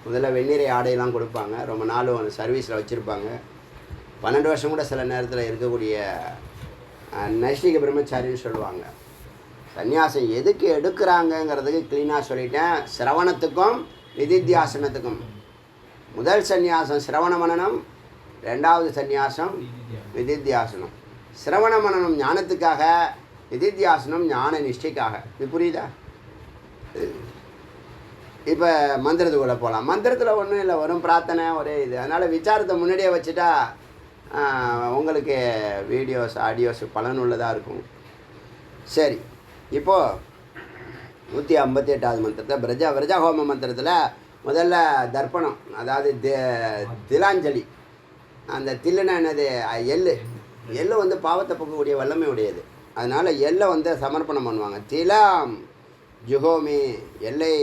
முதல்ல வெந்நீரை ஆடையெல்லாம் கொடுப்பாங்க. ரொம்ப நாள் சர்வீஸில் வச்சுருப்பாங்க. 12 வருஷம் கூட சில நேரத்தில் இருக்கக்கூடிய நைஷ்டிக பிரம்மச்சாரின்னு சொல்லுவாங்க. சன்னியாசம் எதுக்கு எடுக்கிறாங்கங்கிறதுக்கு க்ளீனாக சொல்லிட்டேன். சிரவணத்துக்கும் நிதித்தியாசனத்துக்கும். முதல் சன்னியாசம் சிரவண மனனம், 2வது சன்னியாசம் நிதித்தியாசனம். சிரவண மனனம் ஞானத்துக்காக, நிதித்தியாசனம் ஞான நிஷ்டைக்காக. இது புரியுதா? இப்போ மந்திரத்துக்குள்ளே போகலாம். மந்திரத்தில் ஒன்றும் இல்லை, வரும் பிரார்த்தனை ஒரே இது. அதனால் விசாரத்தை முன்னாடியே வச்சுட்டா உங்களுக்கு வீடியோஸ் ஆடியோஸ் பலனுள்ளதாக இருக்கும். சரி, இப்போது 158வது மந்திரத்தை விரஜா ஹோம மந்திரத்தில் முதல்ல தர்ப்பணம், அதாவது திலாஞ்சலி. அந்த தில்லுனா என்னது? எள்ளு பாவத்தை போக்கக்கூடிய வல்லமை உடையது. அதனால் எள்ளை சமர்ப்பணம் பண்ணுவாங்க. திலாம் ஜுகோமி, எல்லை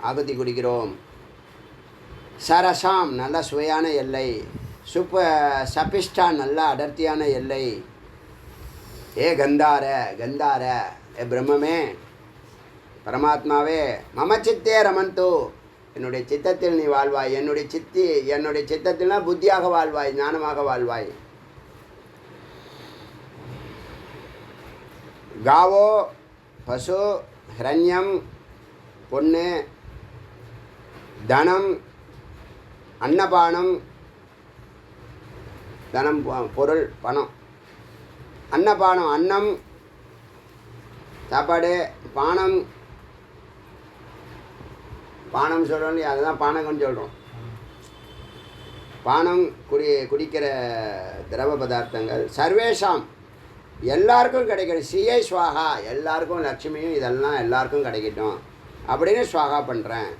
ஆகுதி குடிக்கிறோம். சரசாம், நல்ல சுவையான எல்லை. சபிஷ்டா, நல்ல அடர்த்தியான எல்லை. ஏ கந்தார, ஏ பிரம்மமே, பரமாத்மாவே, மம சித்தே ரமந்தோ, என்னுடைய சித்தத்தில் நீ வாழ்வாய். என்னுடைய சித்தத்தில்னா புத்தியாக வாழ்வாய், ஞானமாக வாழ்வாய். காவோ, பசு, ஹிரண்யம், பொண்ணு, தனம், அன்னபானம். தனம் பொருள், பணம். அன்னபானம் அன்னம் சாப்பாடு. பானம் சொல்கிறோம் இல்லையா, அதுதான் பானகம்னு சொல்கிறோம். பானம் குடிக்கிற திரவ பதார்த்தங்கள் சர்வேஷாம் எல்லாருக்கும் கிடைக்கணும். சியை ஸ்வாகா எல்லாருக்கும் லக்ஷ்மியும் இதெல்லாம் எல்லாருக்கும் கிடைக்கட்டும் அப்படின்னு ஸ்வாகா பண்ணுறேன்.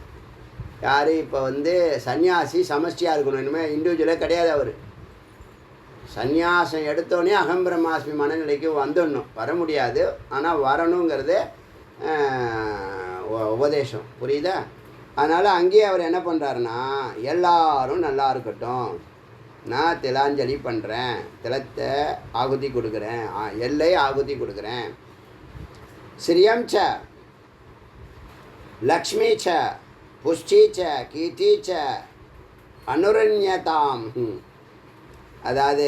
யார் இப்போ வந்து சன்னியாசி சமஷ்டியாக இருக்கணும், இனிமேல் இண்டிவிஜுவலே கிடையாது. அவர் சந்நியாசம் எடுத்தோடனே அகம் பிரம்மாஸ்மி மனநிலைக்கு வந்துடணும். வர முடியாது, ஆனால் வரணுங்கிறது உபதேசம், புரியுதா? அதனால் அங்கேயே அவர் என்ன பண்ணுறாருன்னா, எல்லாரும் நல்லா இருக்கட்டும், நான் திலாஞ்சலி பண்ணுறேன், திலத்தை ஆகுதி கொடுக்குறேன், எல்லை ஆகுதி கொடுக்குறேன். ஸ்ரீயம் ச லக்ஷ்மி ச புஷ்டி ச கீர்த்தி ச அனுரண்யதாம். அதாவது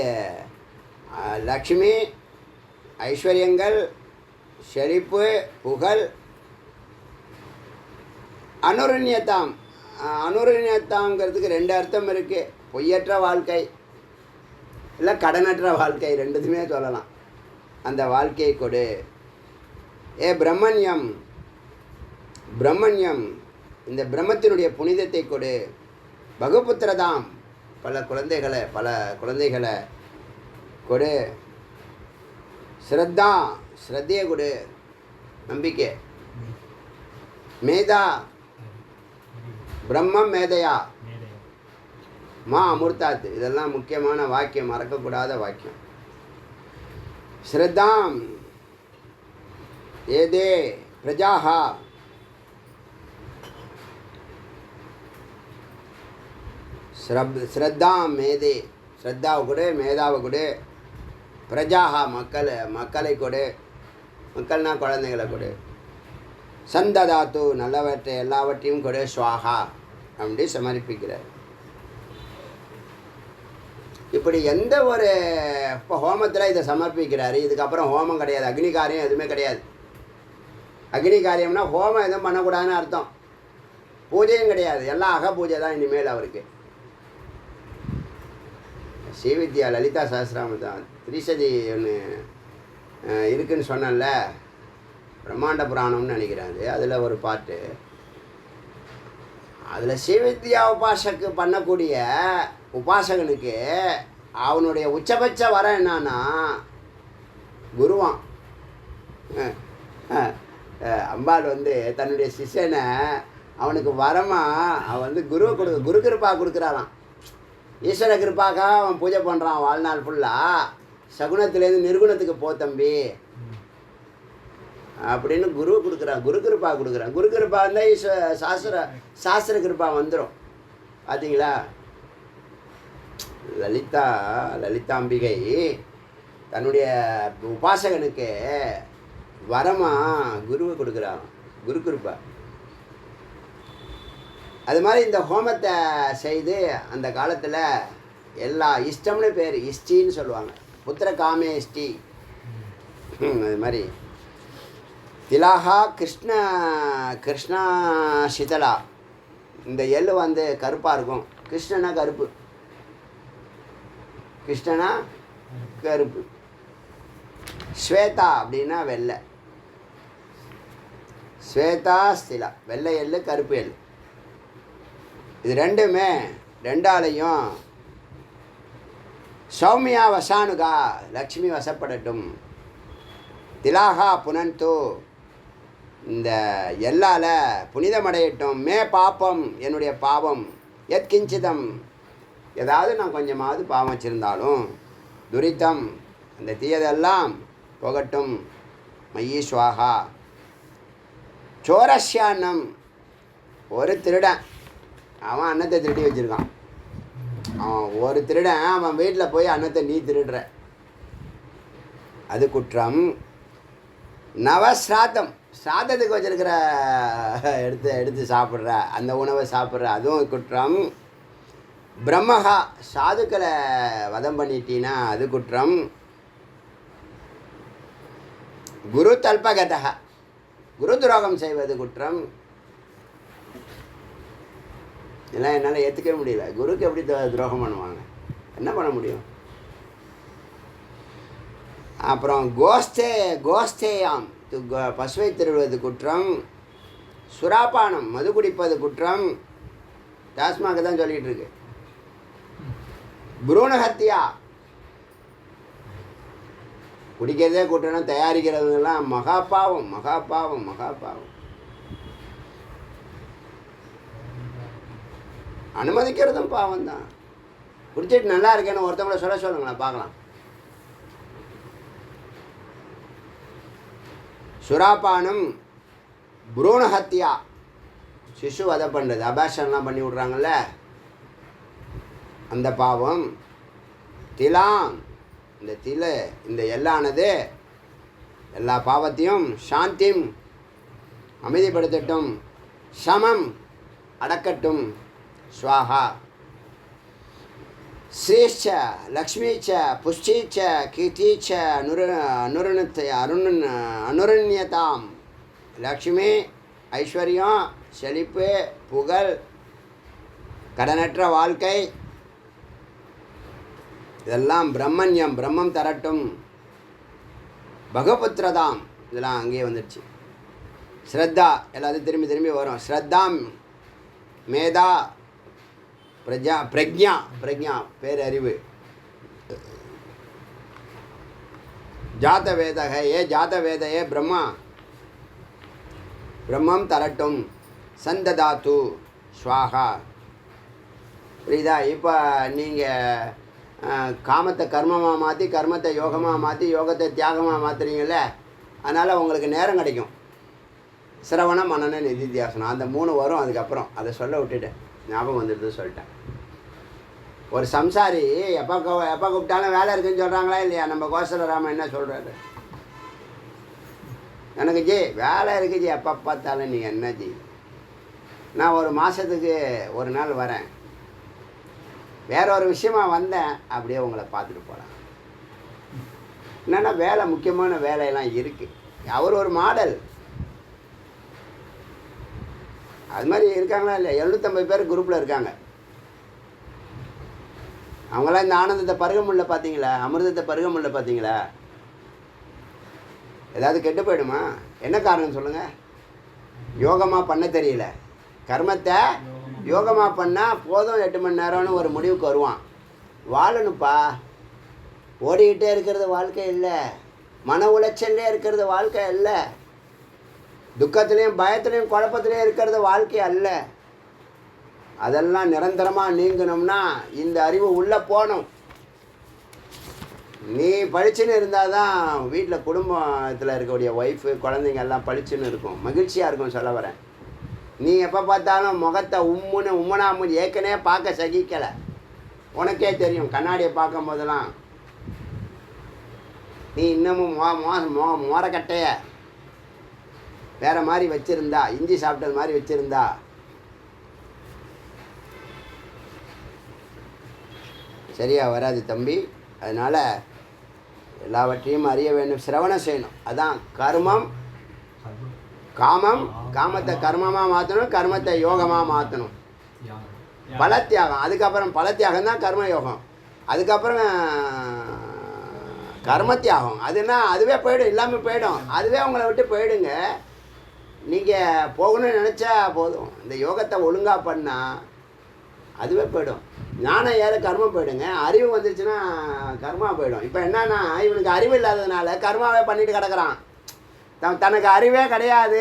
லக்ஷ்மி, ஐஸ்வர்யங்கள், செழிப்பு, புகழ், அனுரண்யதாம். அனுரண்யதாங்கிறதுக்கு 2 அர்த்தம் இருக்குது. பொய்யற்ற வாழ்க்கை இல்லை கடனற்ற வாழ்க்கை, ரெண்டுத்துமே சொல்லலாம். அந்த வாழ்க்கையை கொடு. ஏ பிரம்மண்யம், பிரம்மண்யம் இந்த பிரம்மத்தினுடைய புனிதத்தை கொடு. பகுபுத்திரதாம் பல குழந்தைகளை கொடு. ஸ்ரத்தா ஸ்ரத்தையை கொடு, நம்பிக்கை. மேதா பிரம்மம் மேதையா மா அமிர்தாத். இதெல்லாம் முக்கியமான வாக்கியம், மறக்கக்கூடாத வாக்கியம். ஸ்ரத்தாம் ஏதே பிரஜாஹா ஸ்ரத்தாம் மேதே, ஸ்ரத்தாவை கொடு, மேதாவை கொடு. பிரஜாஹா மக்களை கொடு, மக்கள்னா குழந்தைகளை கொடு. சந்ததாத்து நல்லவற்றை எல்லாவற்றையும் கொடு. ஸ்வாஹா அப்படி சமர்ப்பிக்கிறார். இப்படி எந்த ஒரு இப்போ ஹோமத்தில் இதை சமர்ப்பிக்கிறாரு. இதுக்கப்புறம் ஹோமம் கிடையாது, அக்னி காரியம் எதுவுமே கிடையாது. அக்னி காரியம்னா ஹோமம் எதுவும் பண்ணக்கூடாதுன்னு அர்த்தம். பூஜையும் கிடையாது, எல்லாம் அக பூஜை தான் இனிமேல் அவருக்கு. ஸ்ரீவித்யா லலிதா சஹஸ்ரநாமம் திரிசதி ஒன்று இருக்குதுன்னு சொன்னேன்ல, பிரம்மாண்ட புராணம்னு நினைக்கிறேன். அதில் ஒரு பாட்டு, அதில் ஸ்ரீவித்யா உபாசக்கு பண்ணக்கூடிய உபாசகனுக்கு அவனுடைய உச்சபட்ச வரம் என்னன்னா குருவான். அம்பாள் வந்து தன்னுடைய சிஷ்யனை அவனுக்கு வரமாக அவன் வந்து குரு கிருப்பா கொடுக்குறாராம். ஈஸ்வர கிருப்பாக்காக அவன் பூஜை பண்ணுறான் வாழ்நாள் ஃபுல்லாக. சகுனத்துலேருந்து நிர்குணத்துக்கு போ தம்பி அப்படின்னு குரு கொடுக்குறான், குரு கிருப்பா கொடுக்குறான். குரு கிருப்பா இருந்தால் சாஸ்திர கிருப்பா வந்துடும். பார்த்தீங்களா? லலிதாம்பிகை தன்னுடைய உபாசகனுக்கு வரமாக குருவை கொடுக்குறான், குரு கிருப்பா. அது மாதிரி இந்த ஹோமத்தை செய்து அந்த காலத்தில் எல்லா இஷ்டம்னு பேர், இஷ்டின்னு சொல்லுவாங்க. புத்திர காமே இஷ்டி. அது மாதிரி திலாகா கிருஷ்ணா சிதலா. இந்த எள்ளு வந்து கருப்பாக இருக்கும். கிருஷ்ணனா கருப்பு, கிருஷ்ணனா கருப்பு. ஸ்வேதா அப்படின்னா வெள்ளை. ஸ்வேதா ஸ்திலா, வெள்ளை எள்ளு கருப்பு எள்ளு. இது ரெண்டுமே ரெண்டாலையும் சௌமியா வசானுகா லக்ஷ்மி வசப்படட்டும். திலாகா புனந்து இந்த எல்லால புனிதமடையட்டும். மே பாப்பம் என்னுடைய பாவம், எத் கிஞ்சிதம் ஏதாவது நான் கொஞ்சமாவது பாவம் வச்சிருந்தாலும், துரிதம் அந்த தீயதெல்லாம் போகட்டும். மயி ஸ்வாகா. சோரஸ்யான்னம் ஒரு திருடன் அவன் அன்னத்தை திருடி வச்சுருக்கான். அவன் ஒரு திருடன், அவன் வீட்டில் போய் அன்னத்தை நீ திருடுற, அது குற்றம். நவஸ்ராத்தம் ஸ்ராத்தத்துக்கு வச்சுருக்கிற எடுத்து சாப்பிட்ற அந்த உணவை சாப்பிட்ற, அதுவும் குற்றம். பிரம்மஹா சாதுக்களை வதம் பண்ணிட்டீன்னா அது குற்றம். குரு தல்பகதா குரு துரோகம் செய்வது குற்றம். இதெல்லாம் என்னால் ஏற்றுக்கவே முடியல. குருக்கு எப்படி துரோகம் பண்ணுவாங்க? என்ன பண்ண முடியும்? அப்புறம் கோஸ்தேயாம் பசுவை திருடுவது குற்றம். சுராபானம் மது குடிப்பது குற்றம். டாஸ்மாக தான் சொல்லிகிட்டு இருக்கு. புரூணஹத்தியா, குடிக்கிறதே கூட்டணும், தயாரிக்கிறதுலாம் மகாபாவம் மகாபாவம் மகாபாவம். அனுமதிக்கிறதும் பாவம் தான். குடிச்சிட்டு நல்லா இருக்கேன்னு ஒருத்தவங்கள சொல்லுங்களேன் பார்க்கலாம். சுராபானம், புரூணஹத்தியா, சிசு வதை பண்ணுறது, அபாஷன்லாம் பண்ணி விட்றாங்கல்ல, அந்த பாவம். திலாம், இந்த தில, இந்த எல்லானது எல்லா பாவத்தையும் சாந்திம் அமைதிப்படுத்தட்டும், சமம் அடக்கட்டும், ஸ்வாஹா. ஸ்ரீச்ச லக்ஷ்மீச்ச புஷ்டீச்ச கீர்த்தீச்ச அனுரண்யதாம். லக்ஷ்மி, ஐஸ்வர்யம், செழிப்பு, புகழ், கடனற்ற வாழ்க்கை, இதெல்லாம் பிரம்மண்யம், பிரம்மம் தரட்டும். பகபுத்திரதாம், இதெல்லாம் அங்கேயே வந்துடுச்சு. ஸ்ரத்தா, எல்லாத்தையும் திரும்பி திரும்பி வரும். ஸ்ரத்தாம், மேதா, பிரஜா, பிரஜா பேரறிவு. ஜாத வேதக, ஏ ஜாத வேத, ஏ பிரம்மா, பிரம்மம் தரட்டும். சந்ததாத்து ஸ்வாஹா. புரியுதா? இப்போ நீங்கள் காமத்தை கர்மமாக மாற்றி, கர்மத்தை யோகமாக மாற்றி, யோகத்தை தியாகமாக மாற்றுறீங்கல்ல, அதனால் உங்களுக்கு நேரம் கிடைக்கும். சிரவணம், மனன, நிதித்தியாசனம், அந்த 3 வரும். அதுக்கப்புறம் அதை சொல்ல விட்டுட்டேன், ஞாபகம் வந்துடுது சொல்லிட்டேன். ஒரு சம்சாரி எப்போ கூப்பிட்டாலும் வேலை இருக்குன்னு சொல்கிறாங்களா இல்லையா? நம்ம கோசலராமன் என்ன சொல்கிறாரு? எனக்கு ஜி வேலை இருக்குது ஜி, எப்போ பார்த்தாலும் நீங்கள் என்ன ஜி, நான் ஒரு மாதத்துக்கு ஒரு நாள் வரேன், வேற ஒரு விஷயமா வந்தேன், அப்படியே உங்களை பார்த்துட்டு போகலாம். என்னென்னா வேலை, முக்கியமான வேலையெல்லாம் இருக்குது. அவர் ஒரு மாடல். அது மாதிரி இருக்காங்களா இல்லையா? 750 பேர் குரூப்பில் இருக்காங்க. அவங்களாம் இந்த ஆனந்தத்தை பருக முடியல பார்த்தீங்களா? அமிர்தத்தை பருக முடியல பார்த்தீங்களா? ஏதாவது கெட்டு போயிடுமா? என்ன காரணம் சொல்லுங்கள்? யோகமாக பண்ண தெரியல. கர்மத்தை யோகமாக பண்ணால் போதும் 8 மணி நேரம்னு ஒரு முடிவுக்கு வருவான். வாழணுப்பா. ஓடிக்கிட்டே இருக்கிறது வாழ்க்கை இல்லை, மன உளைச்சல்லே இருக்கிறது வாழ்க்கை இல்லை, துக்கத்துலேயும் பயத்துலேயும் குழப்பத்துலேயும் இருக்கிறது வாழ்க்கை அல்ல. அதெல்லாம் நிரந்தரமாக நீங்கணும்னா இந்த அறிவு உள்ளே போகணும். நீ பளிச்சுன்னு இருந்தால் தான் வீட்டில் குடும்பத்தில் இருக்கக்கூடிய ஒய்ஃபு குழந்தைங்க எல்லாம் பளிச்சுன்னு இருக்கும், மகிழ்ச்சியாக இருக்கும். சொல்ல வரேன், நீ எப்போ பார்த்தாலும் முகத்தை உம்முனா ஏற்கனவே பார்க்க சகிக்கலை, உனக்கே தெரியும். கண்ணாடியை பார்க்கும் போதெல்லாம் நீ இன்னமும் மோரக்கட்டைய வேறு மாதிரி வச்சுருந்தா, இஞ்சி சாப்பிட்டது மாதிரி வச்சுருந்தா, சரியாக வராது தம்பி. அதனால் எல்லாவற்றையும் அறிய வேண்டும், சிரவணம் செய்யணும். அதான் கர்மம், காமத்தை கர்மமாக மாற்றணும், கர்மத்தை யோகமாக மாற்றணும். பலத்தியாகம், அதுக்கப்புறம் பலத்தியாகம் தான் கர்மயோகம். அதுக்கப்புறம் கர்மத்தியாகம், அதுனா அதுவே போயிடும், இல்லாமல் போயிடும், அதுவே உங்களை விட்டு போயிடுங்க. நீங்கள் போகணும்னு நினச்சா போதும், இந்த யோகத்தை ஒழுங்காக பண்ணால் அதுவே போயிடும். ஞானம் ஏற கர்மம் போயிடுங்க. அறிவு வந்துருச்சுன்னா கர்மா போயிடும். இப்போ என்னன்னா, இவனுக்கு அறிவு இல்லாததுனால கர்மாவே பண்ணிட்டு கிடக்கிறான். தனக்கு அறிவே கிடையாது.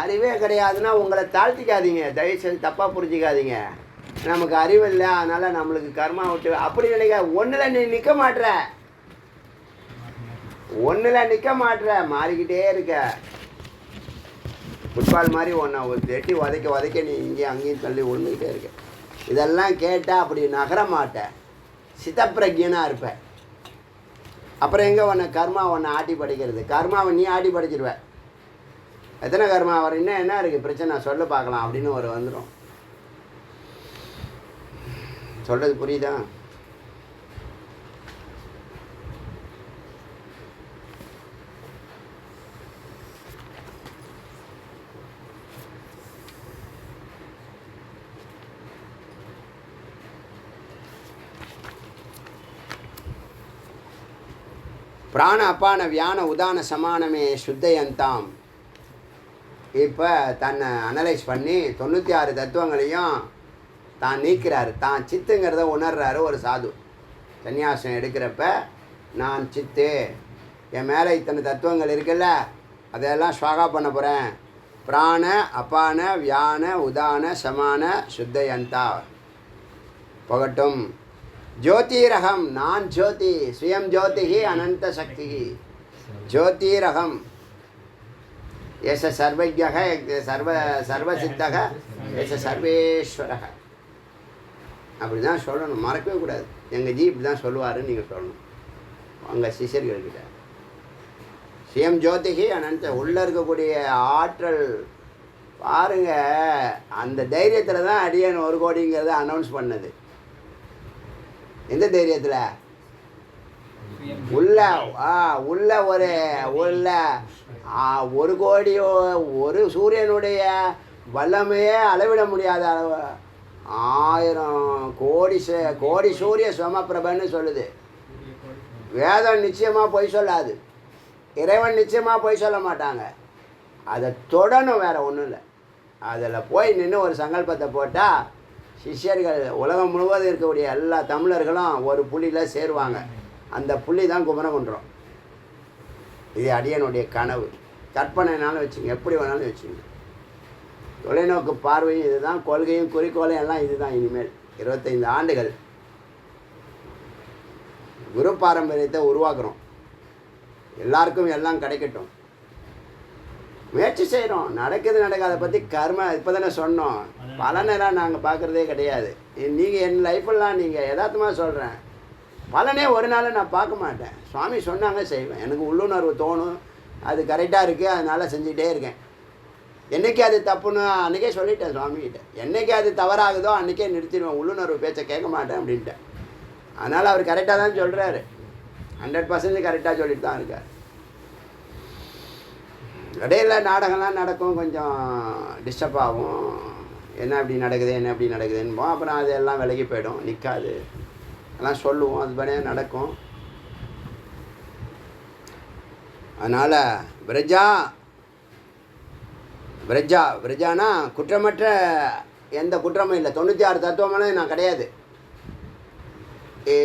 அறிவே கிடையாதுன்னா உங்களை தாழ்த்திக்காதீங்க, தயவுசெய்து தப்பாக புரிஞ்சிக்காதீங்க. நமக்கு அறிவு இல்லை, அதனால் நம்மளுக்கு கர்மா விட்டு அப்படி நினைக்க. ஒன்றில் நீ நிற்க மாட்டுற, மாறிக்கிட்டே இருக்க. ஃபுட்பால் மாதிரி ஒன்றை ஒரு வெட்டி உதைக்க நீ இங்கேயும் அங்கேயும் தள்ளி விழுந்துக்கிட்டே இருக்க. இதெல்லாம் கேட்டால் அப்படி நகர மாட்டேன், சித்தப்பிரஜனாக இருப்பேன். அப்புறம் எங்கே கர்மா ஆட்டி படிக்கிறது? கர்மாவை நீ ஆட்டி படிச்சிருவ. எத்தனை கர்மா வர, இன்னும் என்ன இருக்குது பிரச்சனை சொல்ல பார்க்கலாம் அப்படின்னு ஒரு வந்துடும். சொல்கிறது புரியுதா? பிராண அப்பான வியான உதான சமானமே சுத்தையந்தாம். இப்போ தன்னை அனலைஸ் பண்ணி 96 தத்துவங்களையும் தான் நீக்கிறாரு, தான் சித்துங்கிறத உணர்றாரு ஒரு சாது. சன்னியாசம் எடுக்கிறப்ப நான் சித்து, என் மேலே இத்தனை தத்துவங்கள் இருக்குல்ல, அதெல்லாம் ஸ்வாகா பண்ண போகிறேன். பிராண அபான வியான உதான சமான சுத்தயந்தா போகட்டும். ஜோதிரகம், நான் ஜோதி, ஸ்வயம் ஜோதிஹி அனந்த சக்தி. ஜோதிரகம் ஏச சர்வஜக சர்வசித்தக ஏச சர்வேஸ்வரக. அப்படி தான் சொல்லணும், மறக்கவே கூடாது. எங்கள் ஜி இப்படி தான் சொல்லுவாருன்னு நீங்கள் சொல்லணும் உங்கள் சிஷியர்கள்கிட்ட. ஸ்வயம் ஜோதிஹி அனந்த, உள்ளே இருக்கக்கூடிய ஆற்றல் பாருங்க. அந்த தைரியத்தில் தான் அடியன் 1 கோடிங்கிறத அனௌன்ஸ் பண்ணது. எந்த தைரியத்தில்? உள்ள உள்ள உள்ள 1 கோடியோ, ஒரு சூரியனுடைய வல்லமையே அளவிட முடியாத அளவு 1000 கோடி சூரிய சமப்பிரபன்னு சொல்லுது. வேதம் நிச்சயமாக பொய் சொல்லாது, இறைவன் நிச்சயமாக பொய் சொல்ல மாட்டாங்க. அதை தொடணும், வேறு ஒன்றும் இல்லை. அதில் போய் நின்று ஒரு சங்கல்பத்தை போட்டால் சிஷ்யர்கள் உலகம் முழுவதும் இருக்கக்கூடிய எல்லா தமிழர்களும் ஒரு புள்ளியில் சேருவாங்க. அந்த புள்ளி தான் குமரகுன்றம். இது அடியனுடைய கனவு. கற்பனைனாலும் வச்சுங்க, எப்படி வேணாலும் வச்சுங்க. தொலைநோக்கு பார்வையும் இதுதான், கொள்கையும் குறிக்கோளையும் எல்லாம் இதுதான். இனிமேல் 25 ஆண்டுகள் குரு பாரம்பரியத்தை உருவாக்குறோம். எல்லாருக்கும் எல்லாம் கிடைக்கட்டும் முயற்சி செய்கிறோம். நடக்குது நடக்காத பற்றி கர்ம இப்போ தானே சொன்னோம். பலனெல்லாம் நாங்கள் பார்க்குறதே கிடையாது. நீங்கள் என் லைஃப்பெல்லாம் நீங்கள் யதார்த்தமாக சொல்கிறேன், பலனே ஒரு நாள் நான் பார்க்க மாட்டேன். சுவாமி சொன்னாங்க செய்வேன். எனக்கு உள்ளுணர்வு தோணும், அது கரெக்டாக இருக்குது, அதனால் செஞ்சுக்கிட்டே இருக்கேன். என்றைக்கு அது தப்புன்னு அன்றைக்கே சொல்லிட்டேன் சுவாமிகிட்ட. என்றைக்கு அது தவறாகுதோ அன்றைக்கே நிறுத்திடுவேன். உள்ளுணர்வு பேச்சை கேட்க மாட்டேன் அப்படின்ட்டேன். அதனால் அவர் கரெக்டாக தான் சொல்கிறாரு, 100% கரெக்டாக சொல்லிட்டு தான் இருக்கார். இடையில நாடகம்லாம் நடக்கும், கொஞ்சம் டிஸ்டர்ப் ஆகும். என்ன இப்படி நடக்குது, என்ன இப்படி நடக்குதுன்னு. அப்புறம் அதெல்லாம் விலகி போயிடும், நிற்காது. எல்லாம் சொல்லுவோம், அது படியே நடக்கும். அதனால் விரஜானா குற்றமற்ற எந்த குற்றமும் இல்லை. 96 தத்துவமெல்லாம் நான் கிடையாது.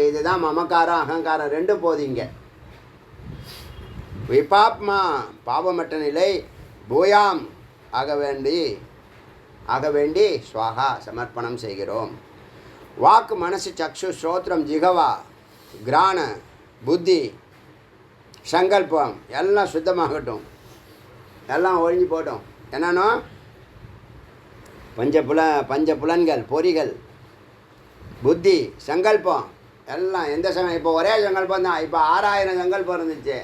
இதுதான் மமக்காரம் அகங்காரம் ரெண்டும் போதிங்க. விபாப்மா பாவமற்ற நிலை, பூயாம் ஆக வேண்டி ஸ்வாகா சமர்ப்பணம் செய்கிறோம். வாக்கு மனசு சக்ஷு ஸ்ரோத்ரம் ஜிகவா கிராண புத்தி சங்கல்பம் எல்லாம் சுத்தமாகட்டும், எல்லாம் ஒழிஞ்சு போட்டோம். என்னன்னா பஞ்ச புலன்கள் பொறிகள் புத்தி சங்கல்பம் எல்லாம் எந்த இப்போ ஒரே சங்கல்பம் தான். இப்போ 6000 சங்கல்பம் இருந்துச்சு,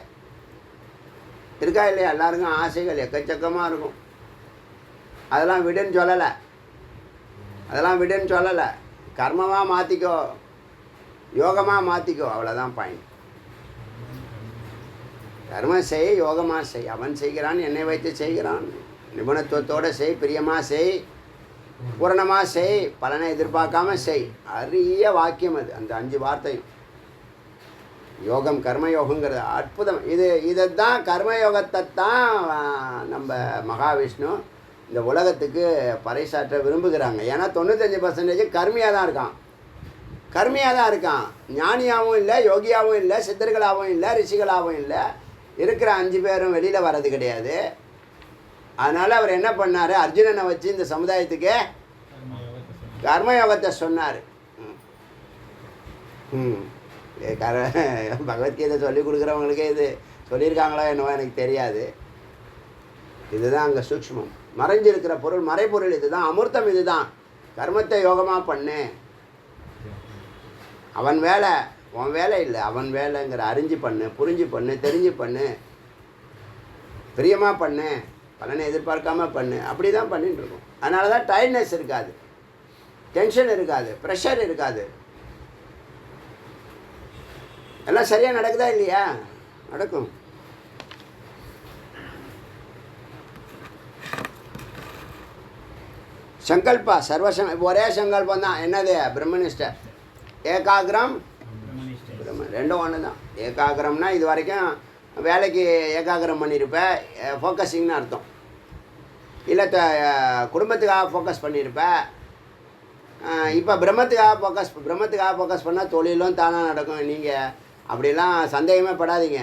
இருக்கா இல்லையா? எல்லாருக்கும் ஆசைகள் எக்கச்சக்கமாக இருக்கும். அதெல்லாம் விடுன்னு சொல்லலை, கர்மமாக மாற்றிக்கோ, யோகமாக மாற்றிக்கோ, அவ்வளோதான் பாயிண்ட். கர்மம் செய், யோகமாக செய். அவன் செய்கிறான், என்னை வைத்து செய்கிறான். நிபுணத்துவத்தோடு செய், பிரியமாக செய், பூரணமாக செய், பலனை எதிர்பார்க்காம செய். அரிய வாக்கியம் அது, அந்த 5 வார்த்தையும். யோகம் கர்மயோகங்கிறது அற்புதம். இதைத்தான் கர்மயோகத்தை தான் நம்ம மகாவிஷ்ணு இந்த உலகத்துக்கு பறைசாற்ற விரும்புகிறாங்க. ஏன்னா 95% கர்மியாக தான் இருக்கான். ஞானியாகவும் இல்லை, யோகியாகவும் இல்லை, சித்தர்களாகவும் இல்லை, ரிஷிகளாகவும் இல்லை. இருக்கிற 5 பேரும் வெளியில் வர்றது கிடையாது. அதனால் அவர் என்ன பண்ணார், அர்ஜுனனை வச்சு இந்த சமுதாயத்துக்கு கர்மயோகத்தை சொன்னார். பகவத்கீதை சொல்லி கொடுக்குறவங்களுக்கே இது சொல்லியிருக்காங்களோ என்னவோ எனக்கு தெரியாது. இதுதான் அங்கே சூக்ஷ்மம், மறைஞ்சிருக்கிற பொருள், மறைபொருள் இதுதான், அமிர்தம் இதுதான். கர்மத்தை யோகமாக பண்ணு, அவன் வேலை உன் வேலை இல்லை, அவன் வேலைங்கிற அறிஞ்சு பண்ணு, புரிஞ்சு பண்ணு, தெரிஞ்சு பண்ணு, பிரியமாக பண்ணு, பலனை எதிர்பார்க்காம பண்ணு. அப்படி தான் பண்ணிட்டு இருக்கோம். அதனால தான் டயர்ட்னஸ் இருக்காது, டென்ஷன் இருக்காது, ப்ரெஷர் இருக்காது. எல்லாம் சரியாக நடக்குதா இல்லையா? நடக்கும். சங்கல்பா ஒரே சங்கல்பம் தான். என்னது? பிரம்மனிஷ்டை, ஏகாகிரம், ரெண்டும் ஒன்று தான். ஏகாகிரம்னா இது வரைக்கும் வேலைக்கு ஏகாகிரம் பண்ணியிருப்பேன், ஃபோக்கஸிங்னு அர்த்தம். இல்லை குடும்பத்துக்காக ஃபோக்கஸ் பண்ணியிருப்பேன், இப்போ பிரம்மத்துக்காக ஃபோக்கஸ் பண்ணால் தொழிலும் தானாக நடக்கும். நீங்கள் அப்படிலாம் சந்தேகமே படாதீங்க.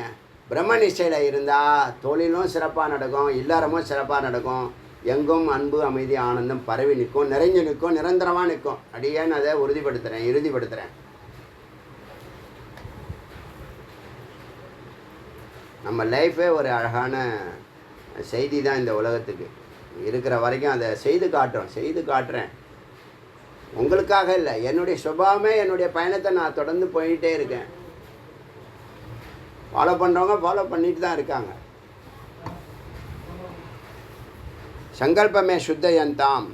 பிரம்ம நிஷ்டையில் இருந்தால் தொழிலும் சிறப்பாக நடக்கும், இல்லறமும் சிறப்பாக நடக்கும், எங்கும் அன்பு அமைதி ஆனந்தம் பரவி நிற்கும், நிறைஞ்சு நிற்கும், நிரந்தரமாக நிற்கும். அடியேன்னு அதை இறுதிப்படுத்துகிறேன். நம்ம லைஃபே ஒரு அழகான செய்தி தான் இந்த உலகத்துக்கு. இருக்கிற வரைக்கும் அதை செய்து காட்டுறேன். உங்களுக்காக இல்லை, என்னுடைய சுபாவமே என்னுடைய பயணத்தை நான் தொடர்ந்து போயிட்டே இருக்கேன். ஃபாலோ பண்ணுறவங்க ஃபாலோ பண்ணிட்டு தான் இருக்காங்க. சங்கல்பமே சுத்தயந்தாம்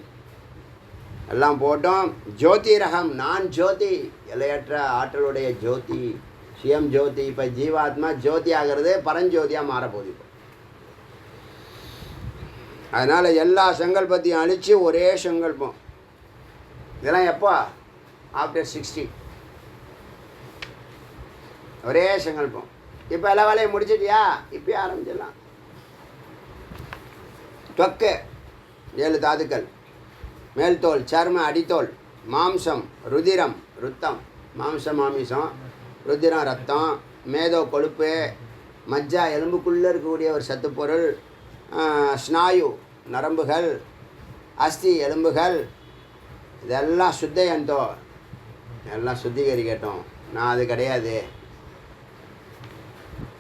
எல்லாம் போட்டோம். ஜோதிரகம், நான் ஜோதி, எல்லையற்ற ஆற்றலுடைய ஜோதி, சுயம் ஜோதி. இப்போ ஜீவாத்மா ஜோதி ஆகிறது பரஞ்சோதியாக மாறப்போகுது. இப்போ அதனால் எல்லா சங்கல்பத்தையும் அழித்து ஒரே சங்கல்பம். இதெல்லாம் எப்போ? ஆஃப்டர் 60 ஒரே சங்கல்பம். இப்போ எல்லா வேலையும் முடிச்சிட்டியா? இப்போ ஆரம்பிச்சிடலாம். தொக்கு 7 தாதுக்கள், மேல்தோல், சர்ம, அடித்தோல், மாம்சம், ருதிரம், ருத்தம், மாம்சம் மாமிசம், ருதிரம் ரத்தம், மேதோ கொழுப்பு, மஜ்ஜா எலும்புக்குள்ளே இருக்கக்கூடிய ஒரு சத்துப்பொருள், ஸ்நாயு நரம்புகள், அஸ்தி எலும்புகள், இதெல்லாம் சுத்தயந்தோ, எல்லாம் சுத்திகரிக்கட்டும். நான் அது கிடையாது.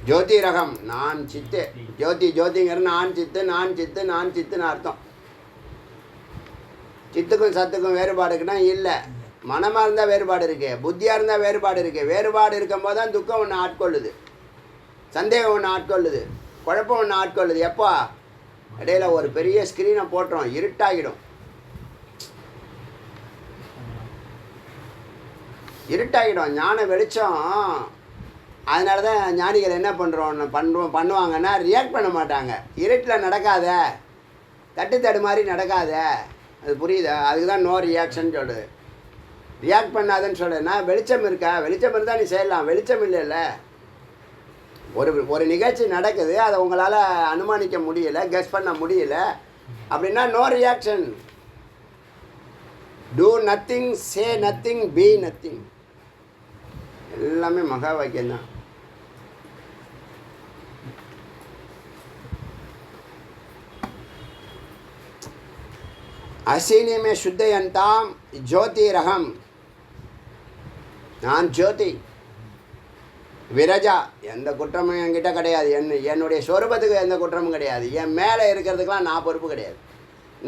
ஜோதிரகம், நான் சித்து. ஜோதிங்கிறது நான் சித்துன்னு அர்த்தம். சித்துக்கும் சத்துக்கும் வேறுபாடு இருக்குன்னா இல்லை. மனமாக இருந்தால் வேறுபாடு இருக்குது, புத்தியாக இருந்தால் வேறுபாடு இருக்குது. வேறுபாடு இருக்கும்போது தான் துக்கம் ஒன்று ஆட்கொள்ளுது, சந்தேகம் ஒன்று ஆட்கொள்ளுது, குழப்பம் ஒன்று ஆட்கொள்ளுது. எப்போ? இடையில ஒரு பெரிய ஸ்க்ரீனை போட்டுரும், இருட்டாகிடும். ஞான வெளிச்சம். அதனால தான் ஞானிகள் என்ன பண்ணுவாங்கன்னா ரியாக்ட் பண்ண மாட்டாங்க. இருட்டில் நடக்காத, தட்டு மாதிரி நடக்காத. அது புரியுதா? அதுக்கு தான் நோ ரியாக்ஷன் சொல்லுது. ரியாக்ட் பண்ணாதன்னு சொல்லுன்னா வெளிச்சம் இருக்கா? வெளிச்சம் இருந்தால் நீ செய்யலாம். வெளிச்சம் இல்லைல்ல. ஒரு நிகழ்ச்சி நடக்குது, அதை உங்களால் அனுமானிக்க முடியலை, கெஸ் பண்ண முடியல அப்படின்னா no reaction. Do nothing, say nothing, be nothing. எல்லாமே மகா வாக்கியம்தான். அசீனியமே சுத்தயந்தாம் ஜோதிரகம், நான் ஜோதி. விரஜா, எந்த குற்றமும் என்கிட்ட கிடையாது. என்னுடைய சொரூபத்துக்கு எந்த குற்றமும் கிடையாது. என் மேலே இருக்கிறதுக்கெலாம் நான் பொறுப்பு கிடையாது.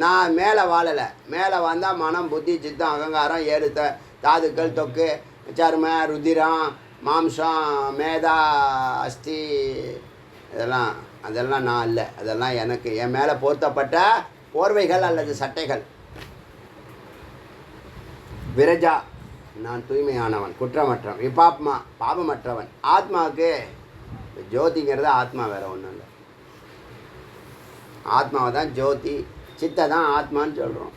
நான் மேலே வாழலை. மேலே வந்தால் மனம், புத்தி, சித்தம், அகங்காரம், 7 தாதுக்கள், தொக்கு, சர்ம, ருதிரம், மாம்சம், மேதா, அஸ்தி, அதெல்லாம் நான் இல்லை. அதெல்லாம் எனக்கு என் மேலே போர்த்தப்பட்ட போர்வைகள் அல்லது சட்டைகள். விரஜா, நான் தூய்மையானவன், குற்றமற்றவன், விபாப்மா, பாபமற்றவன். ஆத்மாவுக்கு ஜோதிங்கிறது ஆத்மா, வேறு ஒன்றும் இல்லை. ஆத்மாவை தான் ஜோதி, சித்தை தான் ஆத்மான்னு சொல்கிறோம்.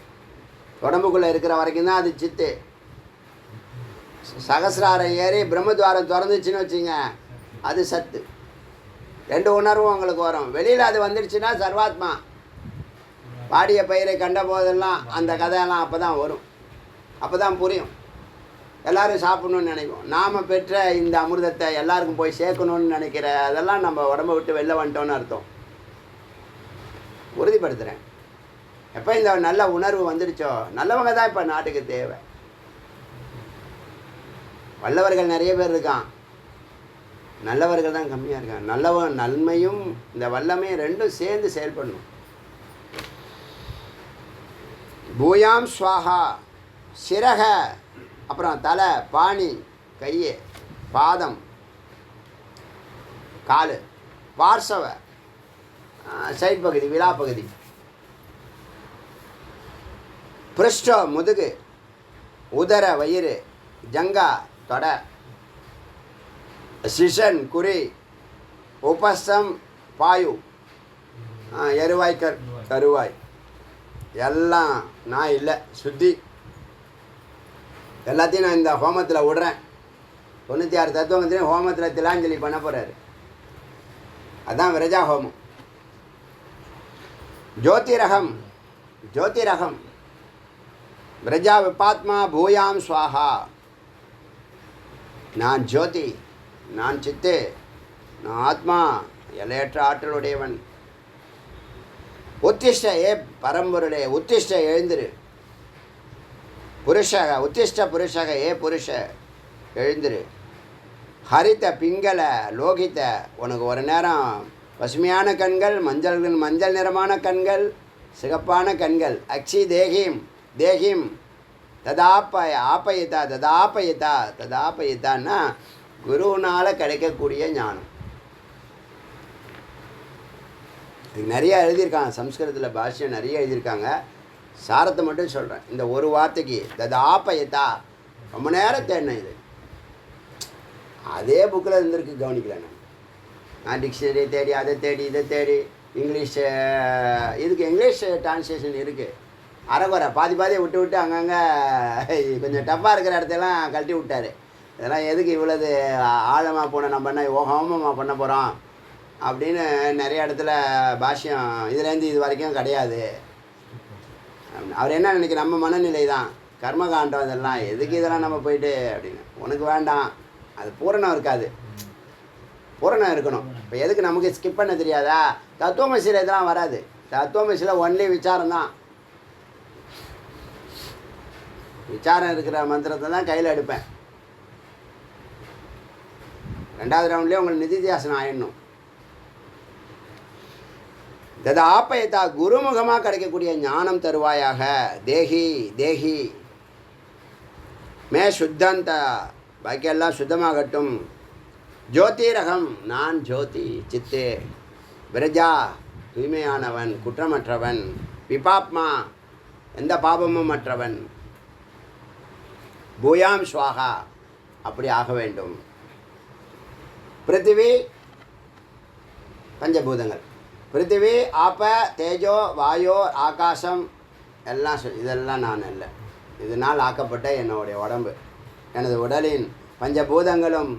உடம்புக்குள்ளே இருக்கிற வரைக்கும் தான் அது சித்து. சகசிராரம் ஏறி பிரம்மத்வாரம் திறந்துச்சுன்னு வச்சுங்க, அது சத்து. 2 உணர்வும் உங்களுக்கு வரும். வெளியில் அது வந்துடுச்சுன்னா சர்வாத்மா. வாடிய பயிரை கண்ட போதெல்லாம் அந்த கதையெல்லாம் அப்போ தான் வரும், அப்போ தான் புரியும். எல்லோரும் சாப்பிட்ணுன்னு நினைக்கும். நாம் பெற்ற இந்த அமிர்தத்தை எல்லாருக்கும் போய் சேர்க்கணுன்னு நினைக்கிற அதெல்லாம் நம்ம உடம்பை விட்டு வெளில வந்துட்டோன்னு அர்த்தம். உறுதிப்படுத்துகிறேன். எப்போ இந்த நல்ல உணர்வு வந்துடுச்சோ, நல்லவங்க தான் இப்போ நாட்டுக்கு தேவை. வல்லவர்கள் நிறைய பேர் இருக்கான், நல்லவர்கள் தான் கம்மியாக இருக்காங்க. நன்மையும் இந்த வல்லமையும் ரெண்டும் சேர்ந்து செயல்படணும். பூயாம் ஸ்வாஹா, சிரக, அப்புறம் தலை, பாணி, கை, பாதம், கால், பார்சவ, சைட் பகுதி, விழா பகுதி, பிருஷ்டோ, முதுகு, உதர, வயிறு, ஜங்கா, தொடை, சிஷன், குறி, உபஸ்தம், பாயு, எருவாய், கருவாய், எல்லாம் நான் இல்லை, சுத்தி. எல்லாத்தையும் நான் இந்த ஹோமத்தில் விடுறேன். 96 தத்துவங்களையும் ஹோமத்தில் திலாஞ்சலி பண்ண போகிறாரு. அதுதான் விரஜா ஹோமம். ஜோதிரகம், பிரஜா விபாத்மா பூயாம் ஸ்வாஹா. நான் ஜோதி, நான் சித்து, நான் ஆத்மா, எல்லையற்ற ஆற்றலுடையவன். உத்திஷ்ட, ஏ பரம்பொருளே உத்திஷ்ட, எழுந்திரு. புருஷக உத்திஷ்ட புருஷக, ஏ புருஷ எழுந்திரு. ஹரித பிங்கள லோகித்த, உனக்கு ஒரு நேரம் பசுமையான கண்கள், மஞ்சள் நிறமான கண்கள், சிகப்பான கண்கள். அக்ஷி தேகிம் தேகிம் ஆப்பயித்தா ததாப்பயித்தான்னா குருவினால் கிடைக்கக்கூடிய ஞானம். இதுக்கு நிறைய எழுதியிருக்காங்க, சம்ஸ்கிருதத்தில் பாஷ்யம் நிறைய எழுதியிருக்காங்க. சாரத்தை மட்டும் சொல்கிறேன். இந்த ஒரு வார்த்தைக்கு ததாப்பயித்தா ரொம்ப நேரம் தேடினேன். இது அதே புக்கில் இருந்திருக்கு, கவனிக்கல. நான் டிக்ஷனரி தேடி, அதை தேடி, இதை தேடி, இங்கிலீஷ் இதுக்கு இங்கிலீஷ் டிரான்ஸ்லேஷன் இருக்குது. அரைக்குறை பாதியை விட்டு அங்கங்கே கொஞ்சம் டஃப்பாக இருக்கிற இடத்தெல்லாம் கழட்டி விட்டார். இதெல்லாம் எதுக்கு இவ்வளவு ஆழமாக போன நம்ம என்ன ஹோமமாக பண்ண போகிறோம் அப்படின்னு நிறைய இடத்துல பாஷ்யம் இதுலேருந்து இது வரைக்கும் கிடையாது. அவர் என்ன நினைக்கிற, நம்ம மனநிலை தான் கர்மகாண்டம், இதெல்லாம் எதுக்கு இதெல்லாம் நம்ம போயிட்டு அப்படின்னு. உனக்கு வேண்டாம், அது பூரணம் இருக்காது, பூரணம் இருக்கணும். இப்போ எதுக்கு நமக்கு ஸ்கிப் பண்ண தெரியாதா? தத்துவமசியில் இதெல்லாம் வராது. தத்துவமசியில் ஒன்லி விசாரம் தான். விசாரம் இருக்கிற மந்திரத்தை தான் கையில் எடுப்பேன். 2வது ரவுண்ட்லேயே உங்களுக்கு நிதித்தியாசனம் ஆயிடணும். தது ஆப்பயத்தா குருமுகமாக கிடைக்கக்கூடிய ஞானம் தருவாயாக. தேஹி தேஹி மே சுத்தந்த, பாக்கியெல்லாம் சுத்தமாகட்டும். ஜோதிரகம், நான் ஜோதி சித்தே. விரஜா, தூய்மையானவன், குற்றமற்றவன். விபாப்மா, எந்த பாபமும் மற்றவன். பூயாம் ஸ்வாகா, அப்படி ஆக வேண்டும். பிருத்திவி, பஞ்சபூதங்கள். பிருத்திவி, ஆப்ப, தேஜோ, வாயோ, ஆகாசம் எல்லாம் இதெல்லாம் நான் அல்ல. இதனால் ஆக்கப்பட்ட என்னுடைய உடம்பு, எனது உடலின் பஞ்சபூதங்களும்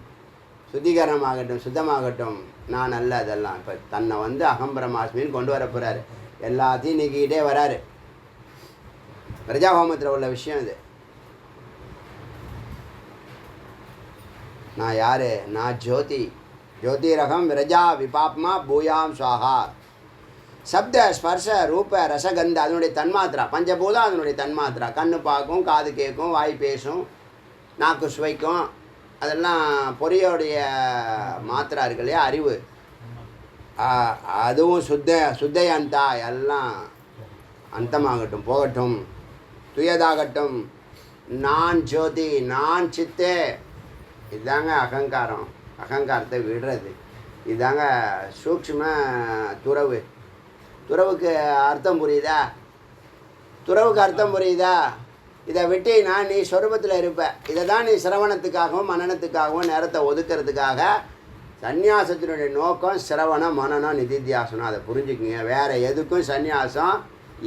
சுத்திகரணமாகட்டும், சுத்தமாகட்டும். நான் அல்ல அதெல்லாம். இப்போ தன்னை அகம்பிரமாஸ்மின்னு கொண்டு வர போகிறாரு. எல்லாத்தையும் நீக்கிக்கிட்டே வராரு. பிரஜாஹோமத்தில் உள்ள விஷயம் இது. நான் யார்? நான் ஜோதி. ஜோதிரகம் விரஜா விபாப்மா பூயாம் ஸ்வாஹா. சப்த ஸ்பர்ஷ ரூப ரசகந்த, அதனுடைய தன்மாத்திரா. பஞ்சபூதம் அதனுடைய தன்மாத்திரா. கண்ணு பார்க்கும், காது கேட்கும், வாய் பேசும், நாக்கு சுவைக்கும். அதெல்லாம் பொறியோடைய மாத்திரா இருக்கு இல்லையா, அறிவு. அதுவும் சுத்தையந்தா, எல்லாம் அந்தமாகட்டும், போகட்டும், துயதாகட்டும். நான் ஜோதி, நான் சித்தே. இதுதாங்க அகங்காரம். அகங்காரத்தை விடுறது இதுதாங்க சூக்ஷ்ம துறவு. துறவுக்கு அர்த்தம் புரியுதா? துறவுக்கு அர்த்தம் புரியுதா? இதை விட்டீங்கன்னா நீ சொரூபத்தில் இருப்ப. இதை தான் நீ சிரவணத்துக்காகவும் மனனத்துக்காகவும் நேரத்தை ஒதுக்கிறதுக்காக. சந்நியாசத்தினுடைய நோக்கம் சிரவணம், மனனம், நிதித்தியாசனம். அதை புரிஞ்சுக்குங்க. வேறு எதுக்கும் சந்நியாசம்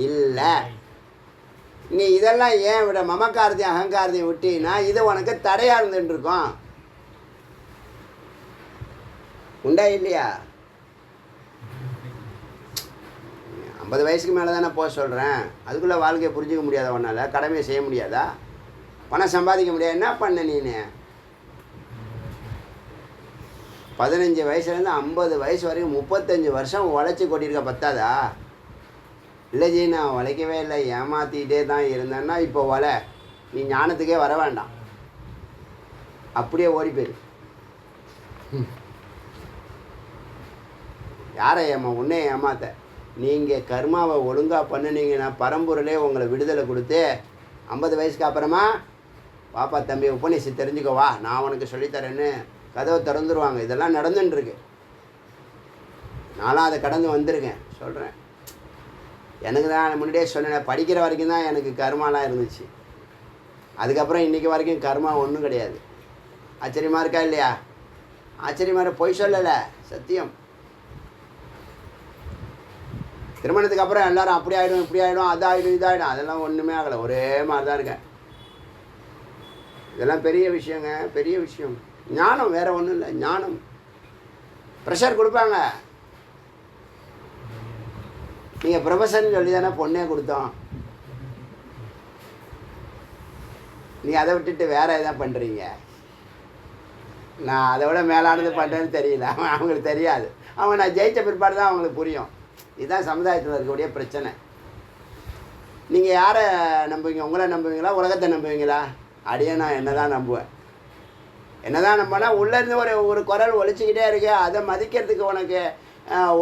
இல்லை. நீ இதெல்லாம் ஏன் விட மமக்காரத்தையும் அகங்காரத்தையும் விட்டீங்கன்னா இது உனக்கு தடையாக இருந்துட்டுருக்கோம். உண்டா இல்லையா? 50 வயசுக்கு மேலே தானே போக சொல்கிறேன். அதுக்குள்ளே வாழ்க்கையை புரிஞ்சிக்க முடியாத ஒன்றால், கடமையை செய்ய முடியாதா? பணம் சம்பாதிக்க முடியாது. என்ன பண்ண நீனு? 15 வயசுலேருந்து 50 வயசு வரைக்கும் 35 வருஷம் உழைச்சி கொட்டியிருக்க பத்தாதா? இல்லை ஜி, நான் உழைக்கவே இல்லை, ஏமாற்றிக்கிட்டே தான் இருந்தேன்னா இப்போ நீ ஞானத்துக்கே வர வேண்டாம், அப்படியே ஓடி போயிரு. யாரை உன்னே ஏமாத்த? நீங்கள் கர்மாவை ஒழுங்காக பண்ணினீங்கன்னா பரம்பொருளே உங்களை விடுதலை கொடுத்து 50 வயசுக்கு அப்புறமா வாப்பா தம்பி உபநிஷம் தெரிஞ்சுக்கவா, நான் உனக்கு சொல்லித்தரேன்னு கதவை திறந்துருவாங்க. இதெல்லாம் நடந்துட்டுருக்கு. நானும் அதை கடந்து வந்திருக்கேன், சொல்கிறேன். எனக்கு தான் முன்னாடியே சொன்னேன், படிக்கிற வரைக்கும் தான் எனக்கு கர்மாலாம் இருந்துச்சு. அதுக்கப்புறம் இன்றைக்கி வரைக்கும் கர்மா ஒன்றும் கிடையாது. ஆச்சரியமாக இருக்கா இல்லையா? ஆச்சரியமாக பொய் சொல்லலை, சத்தியம். திருமணத்துக்கு அப்புறம் எல்லோரும் அப்படி ஆகிடும், இப்படி ஆகிடும், அது ஆகிடும், இதாகிடும். அதெல்லாம் ஒன்றுமே ஆகலை, ஒரே மாதிரி தான் இருக்கேன். இதெல்லாம் பெரிய விஷயங்க, பெரிய விஷயம். ஞானம் வேறு ஒன்றும் இல்லை. ஞானம் ப்ரெஷர் கொடுப்பாங்க. நீங்கள் ப்ரொஃபஸர்னு சொல்லி தானே பொண்ணே கொடுத்தோம். நீ அதை விட்டுட்டு வேறு எதாவது பண்ணுறீங்க. நான் அதை விட மேலானது பண்ணுறேன்னு தெரியல, அவங்களுக்கு தெரியாது. அவங்க நான் ஜெயித்த பிற்பாடு தான் அவங்களுக்கு புரியும். இதுதான் சமுதாயத்தில் இருக்கக்கூடிய பிரச்சனை. நீங்கள் யாரை நம்புவீங்க? உங்களை நம்புவீங்களா, உலகத்தை நம்புவீங்களா? அடியே நான் என்ன தான் நம்புவேன். என்ன தான் நம்பினா உள்ளேருந்து ஒரு குரல் ஒழிச்சிக்கிட்டே இருக்கு. அதை மதிக்கிறதுக்கு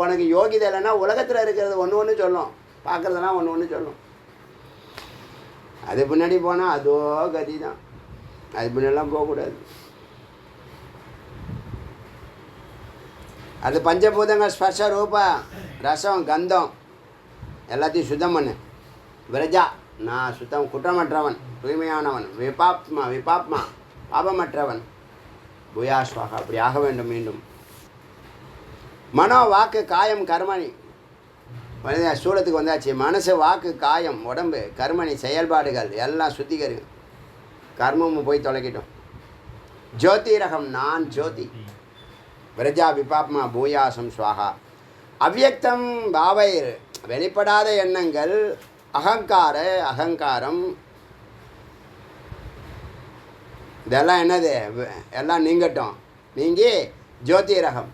உனக்கு யோகிதை இல்லைன்னா உலகத்தில் இருக்கிறது ஒன்று ஒன்று சொல்லும், பார்க்குறதெல்லாம் ஒன்று ஒன்று சொல்லும். அது பின்னாடி போனால் அதோ கதி தான். அது பின்னாடிலாம் போகக்கூடாது. அது பஞ்சபூதங்கள் ஸ்பர்ஷ ரூபா ரசம் கந்தம் எல்லாத்தையும் சுத்தம் பண்ணு. விரஜா நான் சுத்தம், குற்றமற்றவன், தூய்மையானவன், விபாப்மா பாபமற்றவன், புயாஸ்வாக அப்படி ஆக வேண்டும். மீண்டும் மனோ வாக்கு காயம் கர்மணி, சூலத்துக்கு வந்தாச்சு. மனசு வாக்கு காயம் உடம்பு கர்மணி செயல்பாடுகள் எல்லாம் சுத்திகரி, கர்மமும் போய் தொலைக்கிட்டோம். ஜோதி ரகம் நான் ஜோதி, விரஜா விபாப்மா பூயாசம் ஸ்வாகா. அவ்யக்தம் பாவை வெளிப்படாத எண்ணங்கள் அகங்காரம் இதெல்லாம் என்னது எல்லாம் நீங்கட்டும். நீங்கி ஜோதி ரகம்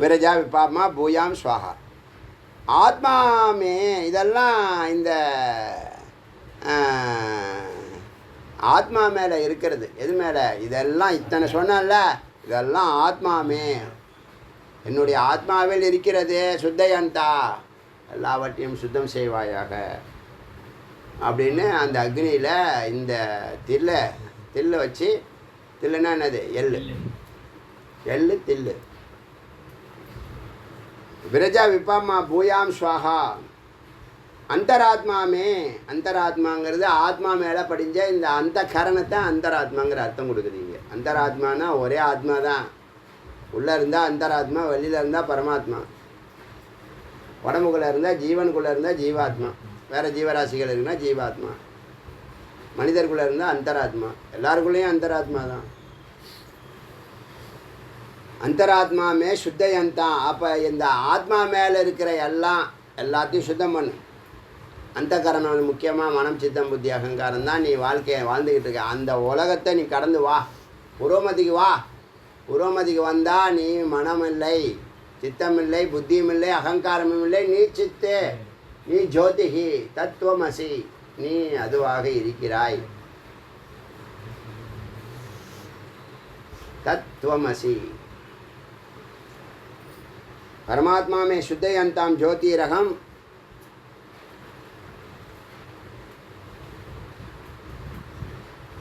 விரஜா விபாப்மா பூயாம் ஸ்வாகா. ஆத்மாமே இதெல்லாம் இந்த ஆத்மா மேலே இருக்கிறது. எது மேலே? இதெல்லாம் இத்தனை சொன்னல, இதெல்லாம் ஆத்மாமே, என்னுடைய ஆத்மாவில் இருக்கிறது. சுத்தயந்தா எல்லாவற்றையும் சுத்தம் செய்வாயாக அப்படின்னு அந்த அக்னியில் இந்த தில்லை வச்சு, தில்லுன்னா என்னது? எள்ளு தில்லு. விரஜா விபாமா பூயாம் ஸ்வாகா. அந்தராத்மாமே, அந்தராத்மாங்கிறது ஆத்மா மேலே படிஞ்ச இந்த அந்த கரணத்தை அந்தராத்மாங்கிற அர்த்தம் கொடுக்குறீங்க. அந்தராத்மானா ஒரே ஆத்மா தான். உள்ளே இருந்தால் அந்தராத்மா, வெளியில் இருந்தால் பரமாத்மா. உடம்புக்குள்ளே இருந்தால் ஜீவனுக்குள்ளே இருந்தால் ஜீவாத்மா, வேறு ஜீவராசிகள் இருக்குன்னா ஜீவாத்மா. மனிதருக்குள்ளே இருந்தால் அந்தராத்மா, எல்லாருக்குள்ளேயும் அந்தராத்மா தான். அந்தராத்மாமே சுத்தயந்தான். அப்போ இந்த ஆத்மா மேலே இருக்கிற எல்லாத்தையும் சுத்தம் பண்ணு. அந்த கரணம் முக்கியமாக மனம் சித்தம் புத்தி அகங்காரம் தான் நீ வாழ்க்கையை வாழ்ந்துக்கிட்டு இருக்க. அந்த உலகத்தை நீ கடந்து வா, புரோமதிக்கு வா. புரோமதிக்கு வந்தால் நீ மனம் இல்லை, சித்தம் இல்லை, புத்தியும் இல்லை, அகங்காரமும் இல்லை. நீ சித்தே, நீ ஜோதிகி தத்துவமசி, நீ அதுவாக இருக்கிறாய். தத்துவமசி பரமாத்மா மே சுத்தயந்தாம் ஜோதி ரகம்.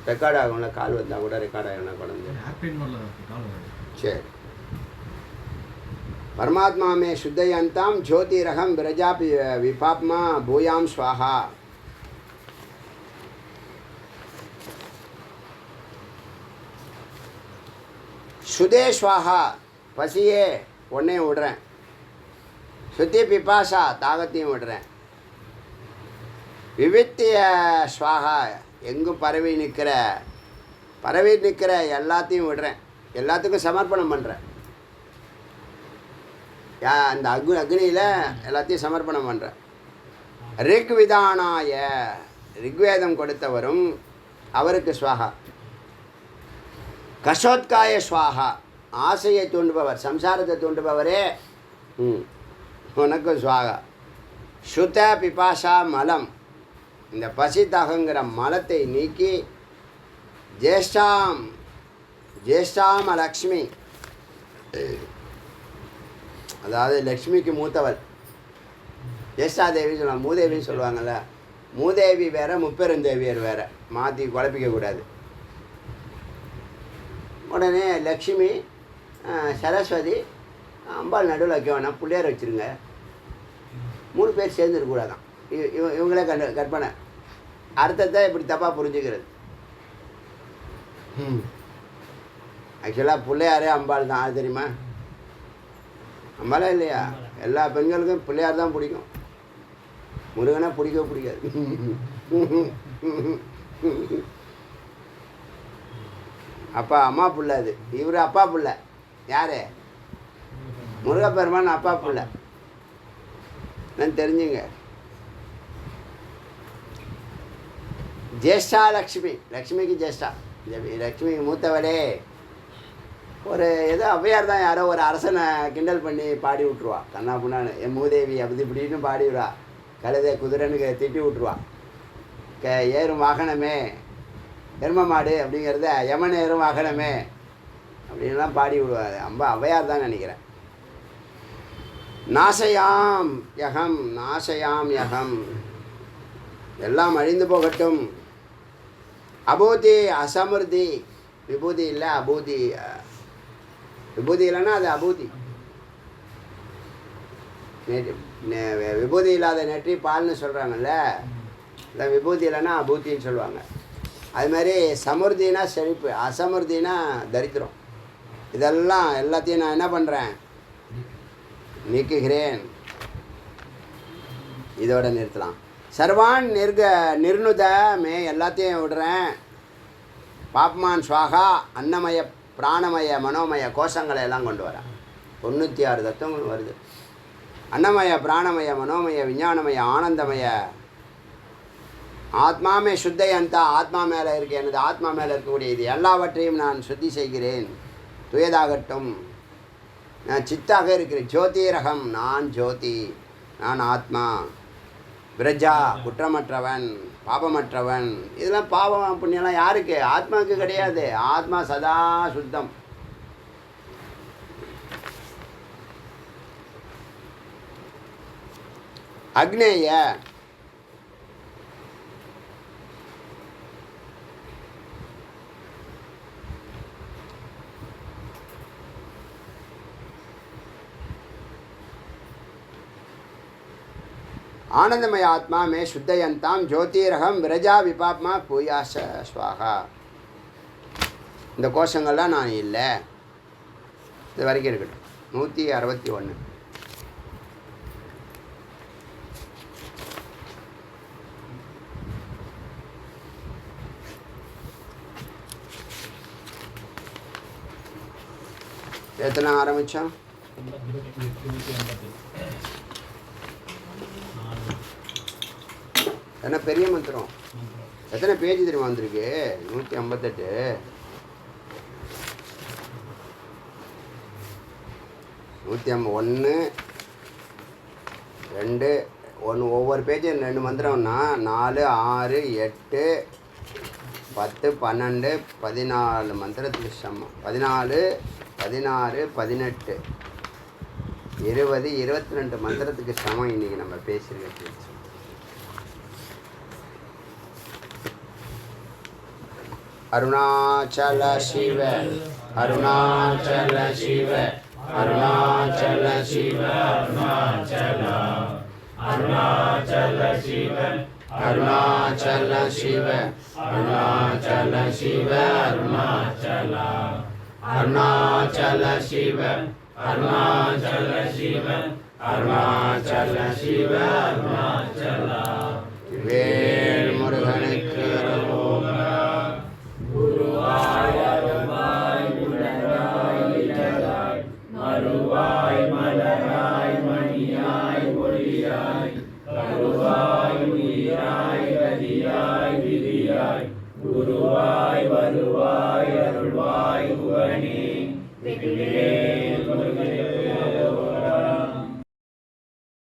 ரெக்கார்ட் ஆகும்ல, கால் வந்தால் கூட ரெக்கார்ட் ஆகணும் குழந்தை. சரி. பரமாத்மா மே சுத்தயந்தாம் ஜோதி ரகம் விரஜா விபாப்மா பூயாம் ஸ்வாஹா. சுதே ஸ்வாஹா பசியே ஒன்றையும் விடுறேன். சுத்தி பிபாசா தாகத்தையும் விடுறேன். விவித்திய ஸ்வாகா எங்கும் பரவி நிற்கிற எல்லாத்தையும் விடுறேன். எல்லாத்துக்கும் சமர்ப்பணம் பண்ணுறேன். அந்த அக்னியில் எல்லாத்தையும் சமர்ப்பணம் பண்ணுறேன். ரிக்விதானாய ரிக்வேதம் கொடுத்தவரும் அவருக்கு ஸ்வாகா. கஷோத்காய ஸ்வாகா ஆசையை தூண்டுபவர், சம்சாரத்தை தூண்டுபவரே உனக்கு ஸ்வாகா. சுத பிபாசா மலம் இந்த பசி தாகங்கிற மலத்தை நீக்கி ஜேஷ்டாம் லக்ஷ்மி, அதாவது லக்ஷ்மிக்கு மூத்தவள் ஜேஷ்டாதேவின்னு சொல்லுவாங்க, மூதேவின்னு சொல்லுவாங்கள்ல. மூதேவி வேறு, முப்பெருந்தேவியர் வேறு, மாற்றி குழப்பிக்கக்கூடாது. உடனே லக்ஷ்மி, சரஸ்வதி, அம்பாள் நடுவில் வைக்க வேணாம், பிள்ளையார் வச்சுருங்க. 3 பேர் சேர்ந்துருக்கூடாதான். இவங்களே கற்பனை. அர்த்தத்தை இப்படி தப்பாக புரிஞ்சுக்கிறது. ஆக்சுவலாக பிள்ளையாரே அம்பாள் தான். அது தெரியுமா? அம்பாளா இல்லையா? எல்லா பெண்களுக்கும் பிள்ளையார் தான் பிடிக்கும், முருகனை பிடிக்காது. அப்பா அம்மா பிள்ளை, அது இவர் அப்பா பிள்ளை. யார்? முருகப்பெருமான் அப்பா பிள்ளை. நான் தெரிஞ்சுங்க. ஜேஷ்டா லக்ஷ்மி, லக்ஷ்மிக்கு ஜேஷ்டா, லக்ஷ்மிக்கு மூத்தவளே. ஒரு ஏதோ ஔவையார் தான் யாரோ ஒரு அரசனை கிண்டல் பண்ணி பாடி விட்ருவா, கண்ணா புண்ணான்னு என் மூதேவி அப்படி இப்படின்னு பாடி விடுவா. கழுதை குதிரைன்னு திட்டி விட்ருவா. ஏறும் வாகனமே எரும மாடு அப்படிங்கிறத யமன் ஏறும் வாகனமே அப்படின்லாம் பாடி விடுவார். ஔவையார் தான் நினைக்கிறேன். நாசயாம் யகம், நாசயாம் யகம், எல்லாம் அழிந்து போகட்டும். அபூதி அசமிருதி, விபூதி இல்லை அபூதி, விபூதி இல்லைன்னா அது அபூதி. விபூதி இல்லாத நெற்றி பால்னு சொல்கிறாங்கல்ல, இல்லை விபூதி இல்லைன்னா அபூத்தின்னு சொல்லுவாங்க. அது மாதிரி சமிருத்தினா செழிப்பு, அசமிருத்தினா தரித்திரம். இதெல்லாம் எல்லாத்தையும் நான் என்ன பண்ணுறேன், நீக்குகிறேன். இதோட நிறுத்தலாம். சர்வான் நிர்ணுத மே, எல்லாத்தையும் விடுறேன். பாப்மான் ஸ்வாகா, அன்னமய பிராணமய மனோமய கோஷங்களை எல்லாம் கொண்டு வரேன். 96 தத்துவங்கள் வருது. அன்னமய பிராணமய மனோமய விஞ்ஞானமய ஆனந்தமய ஆத்மாமே சுத்தை அந்த, ஆத்மா மேலே இருக்க எனது ஆத்மா மேலே இருக்கக்கூடிய இது எல்லாவற்றையும் நான் சுத்தி செய்கிறேன். துயதாகட்டும். நான் சித்தாக இருக்கிறேன். ஜோதிரகம், நான் ஜோதி, நான் ஆத்மா. விரஜா, குற்றமற்றவன், பாபமற்றவன். இதெல்லாம் பாவம் புண்ணியெல்லாம் யாருக்கு? ஆத்மாவுக்கு கிடையாது. ஆத்மா சதா சுத்தம். அக்னேய, ஆனந்தமய ஆத்மா மே சுத்தயந்தாம் ஜோதிரகம் விரஜா விபாப்மா பூயாச ஸ்வாகா. இந்த கோஷங்கள்லாம் நான் இல்லை. இது வரைக்கும் இருக்கட்டும். 161. எத்தனை ஆரம்பித்தோம்? என்ன பெரிய மந்திரம். எத்தனை பேஜ் தெரியுமா வந்திருக்கு? 158. 151 2 1. ஒவ்வொரு பேஜும் 2 மந்திரம்னா 4 6 8 10 12 14 மந்திரத்துக்கு சமம். 14 16 18 20 22 மந்திரத்துக்கு சமம். இன்றைக்கி நம்ம பேசியிருக்க அருணாச்சல சிவ, அருணாச்சல சிவ, அருணாச்சல சிவ, அருணாச்சல, அருணாச்சல சிவ, அருணாச்சல சிவ, அருணாச்சல சிவ, அருணாச்சல, அருணாச்சல சிவ, அருணாச்சல சிவ, அருணாச்சல சிவ, அருணாச்சல.